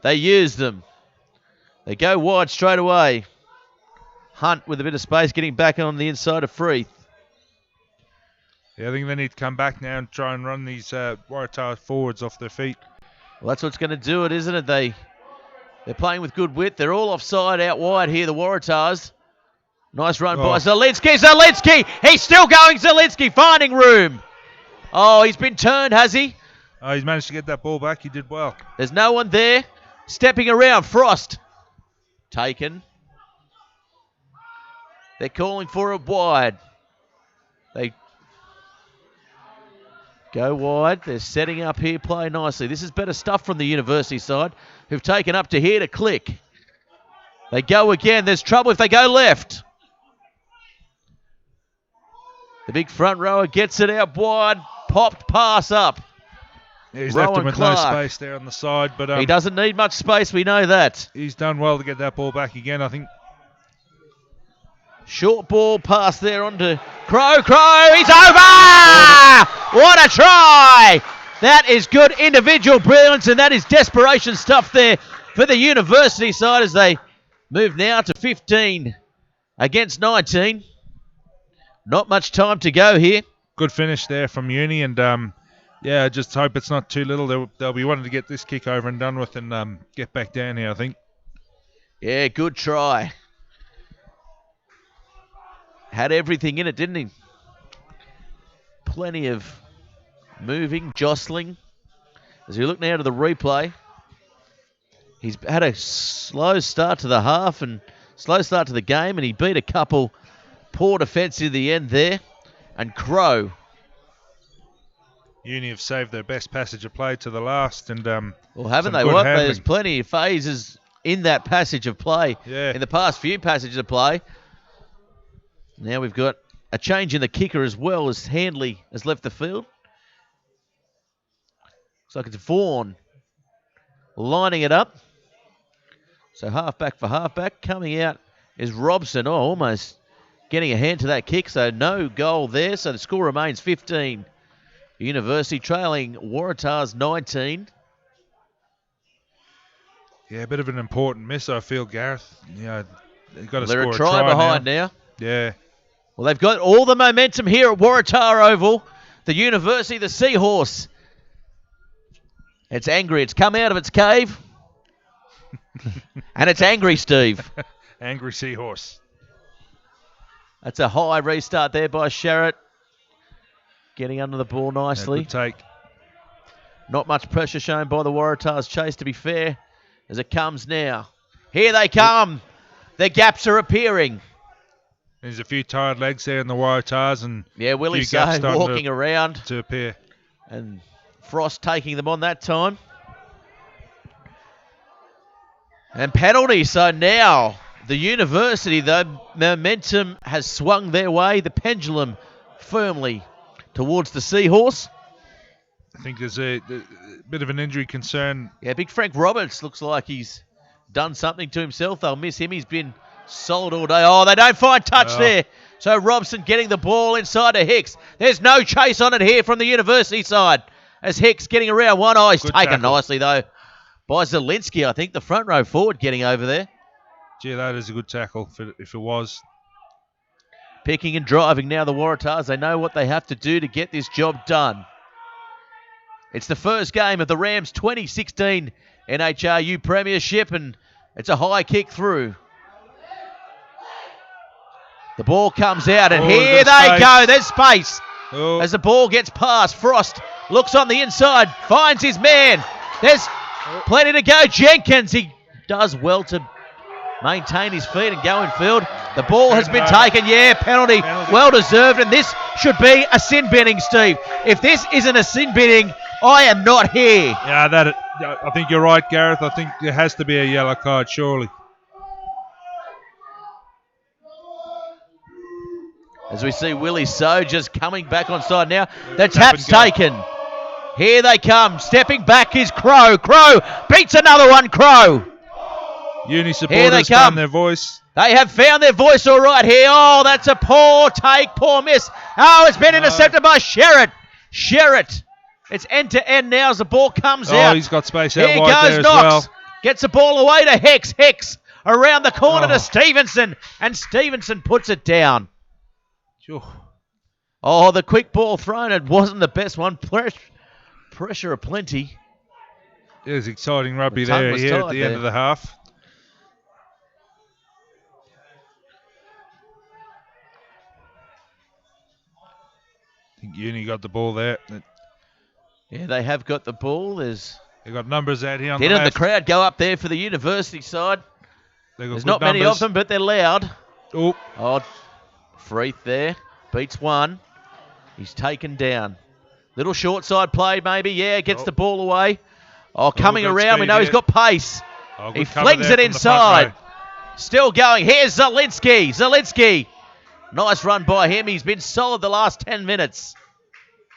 They use them. They go wide straight away. Hunt with a bit of space, getting back on the inside of Freeth. Yeah, I think they need to come back now and try and run these Waratah forwards off their feet. Well, that's what's going to do it, isn't it? They're playing with good width. They're all offside out wide here, the Waratahs. Nice run by Zielinski. Zielinski! He's still going, Zielinski, finding room. Oh, he's been turned, has he? Oh, he's managed to get that ball back. He did well. There's no one there. Stepping around, Frost. Taken. They're calling for it wide. They go wide. They're setting up here, play nicely. This is better stuff from the University side, who've taken up to here to click. They go again. There's trouble if they go left. The big front rower gets it out wide. Popped pass up. Yeah, he's Rowan left him with Clark. no space there on the side, but He doesn't need much space, we know that. he's done well to get that ball back again, I think. Short ball pass there onto Crow. He's over! What a try! That is good individual brilliance, and that is desperation stuff there for the University side as they move now to 15 against 19. Not much time to go here. Good finish there from Uni, and yeah, I just hope it's not too little. They'll be wanting to get this kick over and done with and get back down here, I think. Yeah, good try. Had everything in it, didn't he? Plenty of moving, jostling. As we look now to the replay, he's had a slow start to the half and slow start to the game, and he beat a couple poor defence in the end there. And Crow. Uni have saved their best passage of play to the last, and Well, haven't some they? good What? handling. There's plenty of phases in that passage of play. Yeah. In the past few passages of play. Now we've got a change in the kicker as well as Handley has left the field. Looks like it's Vaughan lining it up. So halfback for halfback. Coming out is Robson. Oh, almost getting a hand to that kick. So no goal there. So the score remains 15. University trailing Waratahs 19. Yeah, a bit of an important miss, I feel, Gareth. Yeah, they've got to They're score a try behind now. Yeah. Well, they've got all the momentum here at Waratah Oval. The University, the Seahorse. It's angry. It's come out of its cave. And it's angry, Steve. Angry Seahorse. That's a high restart there by Sherritt. Getting under the ball nicely. Yeah, good take. Not much pressure shown by the Waratahs chase, to be fair, as it comes now. Here they come. The gaps are appearing. There's a few tired legs there in the Waratahs, and Yeah, Willie few gaps Say starting walking around. to appear. And Frost taking them on that time. And penalty. So now the University, the momentum has swung their way. The pendulum firmly towards the Seahorse. I think there's a bit of an injury concern. Yeah, big Frank Roberts looks like he's done something to himself. They'll miss him. He's been solid all day. Oh, they don't find touch there. So Robson getting the ball inside to Hicks. There's no chase on it here from the University side. As Hicks getting around one. Oh, he's Good taken tackle. nicely, though, by Zielinski, I think. The front row forward getting over there. Gee, that is a good tackle if it was. Picking and driving now, the Waratahs. They know what they have to do to get this job done. It's the first game of the Rams 2016 NHRU Premiership, and it's a high kick through. The ball comes out, and here they go. There's space. Oh, As the ball gets past, Frost looks on the inside, finds his man. There's plenty to go. Jenkins, he does well to maintain his feet and go in field. The ball has been taken. Yeah, penalty. Well deserved. And this should be a sin binning, Steve. If this isn't a sin binning, I am not here. Yeah, I think you're right, Gareth. I think there has to be a yellow card, surely. As we see Willie So just coming back on side now. The tap's taken. Here they come. Stepping back is Crow. Crow beats another one, Crow. Uni supporters found their voice. They have found their voice all right here. Oh, that's a poor take, poor miss. Oh, it's been intercepted by Sherritt. Sherritt. It's end to end now as the ball comes out. Oh, he's got space out Here wide goes there Knox. as well. Gets the ball away to Hex. Hex around the corner to Stevenson. And Stevenson puts it down. Sure. Oh, the quick ball thrown. It wasn't the best one. Pressure aplenty. There's exciting rugby there here at the end of the half. I think Uni got the ball there. Yeah, they have got the ball. They've got numbers out here on the left. left. The crowd go up there for the University side. There's not numbers. many of them, but they're loud. Oh, Freeth there. Beats one. He's taken down. Little short side play maybe. Yeah, gets the ball away. Coming around. We know he's got pace. He flings it inside. Still going. Here's Zielinski. Zielinski. Nice run by him. He's been solid the last 10 minutes.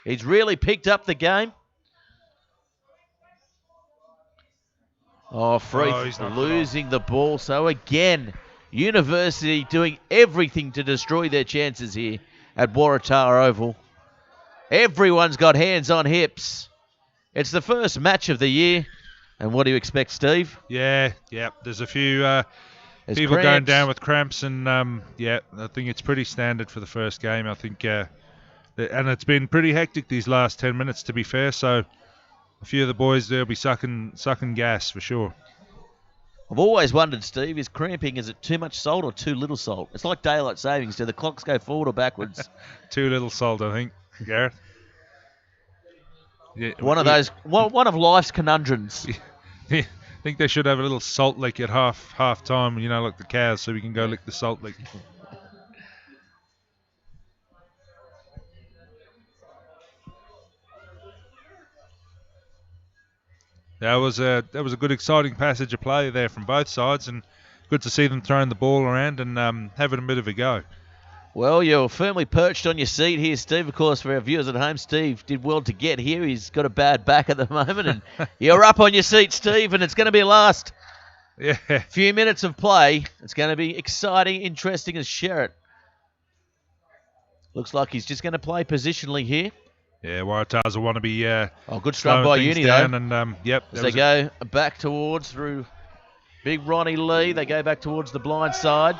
He's really picked up the game. Freeth losing the ball. So again, University doing everything to destroy their chances here at Waratah Oval. Everyone's got hands on hips. It's the first match of the year. And what do you expect, Steve? Yeah. There's a few people going down with cramps, and I think it's pretty standard for the first game. I think, and it's been pretty hectic these last 10 minutes, to be fair. So a few of the boys there will be sucking gas for sure. I've always wondered, Steve, is cramping, is it too much salt or too little salt? It's like daylight savings. Do the clocks go forward or backwards? Too little salt, I think, Gareth. Yeah, one of life's conundrums. I think they should have a little salt lick at half time, like the cows, so we can go lick the salt lick. That was a good, exciting passage of play there from both sides, and good to see them throwing the ball around and having a bit of a go. Well, you're firmly perched on your seat here, Steve. Of course, for our viewers at home, Steve did well to get here. He's got a bad back at the moment, and you're up on your seat, Steve, and it's going to be a last few minutes of play. It's going to be exciting, interesting as Sherritt. Looks like he's just going to play positionally here. Yeah, Waratahs will want to be good scrum by Uni, though. And, as they go back towards through Big Ronnie Lee. They go back towards the blind side.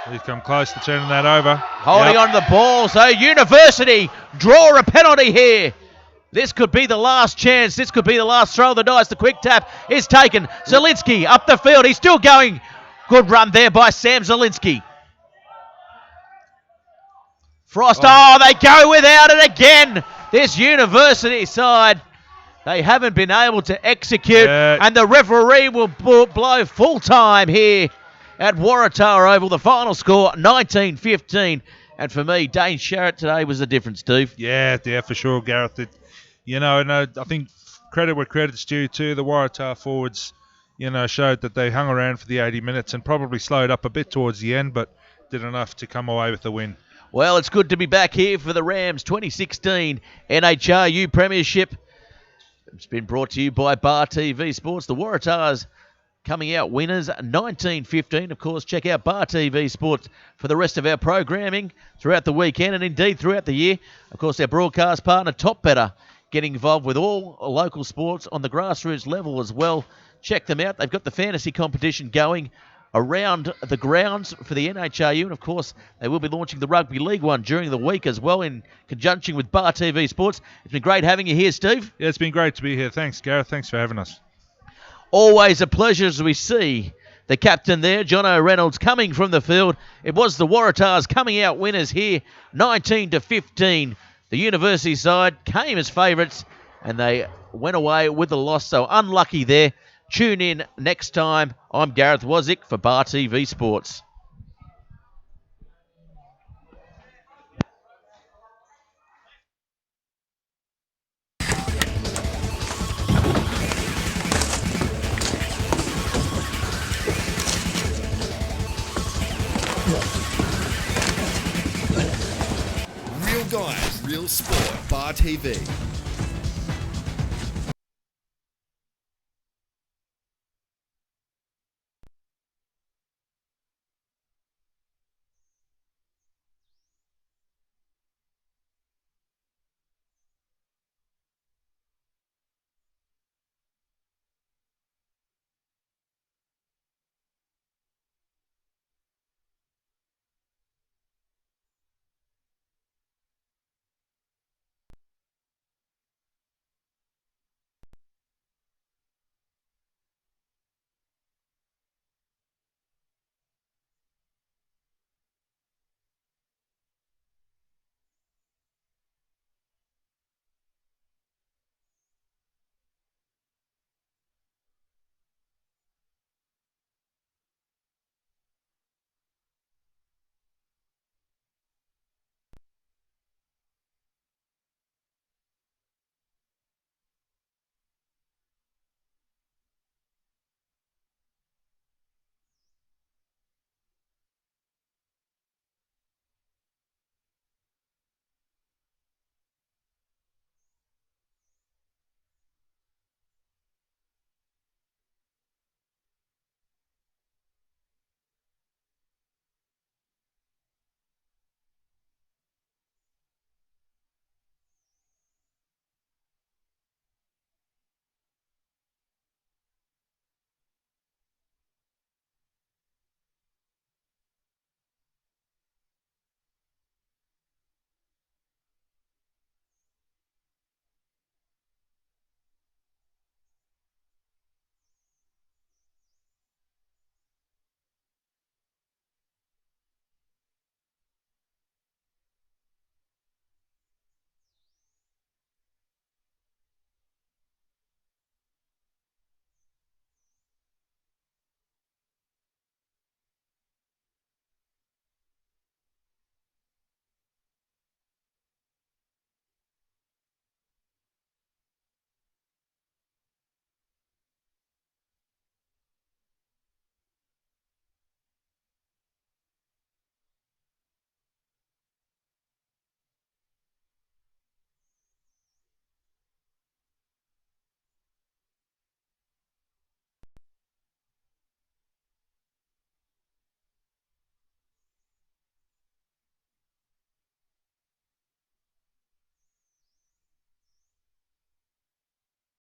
He's come close to turning that over. Holding on to the ball. So University draw a penalty here. This could be the last chance. This could be the last throw of the dice. The quick tap is taken. Zielinski up the field. He's still going. Good run there by Sam Zielinski. Frost. They go without it again. This University side, they haven't been able to execute. And the referee will blow full time here at Waratah Oval. The final score, 19-15. And for me, Dane Sherritt today was the difference, Steve. Yeah, for sure, Gareth. And I think credit where credit's due too. The Waratah forwards, showed that they hung around for the 80 minutes and probably slowed up a bit towards the end, but did enough to come away with the win. Well, it's good to be back here for the Rams 2016 NHRU Premiership. It's been brought to you by Bar TV Sports. The Waratahs coming out winners 19-15. Of course, check out Bar TV Sports for the rest of our programming throughout the weekend and indeed throughout the year. Of course, our broadcast partner, Top Better, getting involved with all local sports on the grassroots level as well. Check them out. They've got the fantasy competition going around the grounds for the NHRU, and of course they will be launching the Rugby League one during the week as well in conjunction with Bar TV Sports. It's been great having you here, Steve. Yeah, it's been great to be here. Thanks, Gareth. Thanks for having us. Always a pleasure as we see the captain there, Jono Reynolds, coming from the field. It was the Waratahs coming out winners here, 19-15. The University side came as favourites and they went away with the loss, so unlucky there. Tune in next time. I'm Gareth Wozik for Bar TV Sports. Real guys, real sport. Bar TV.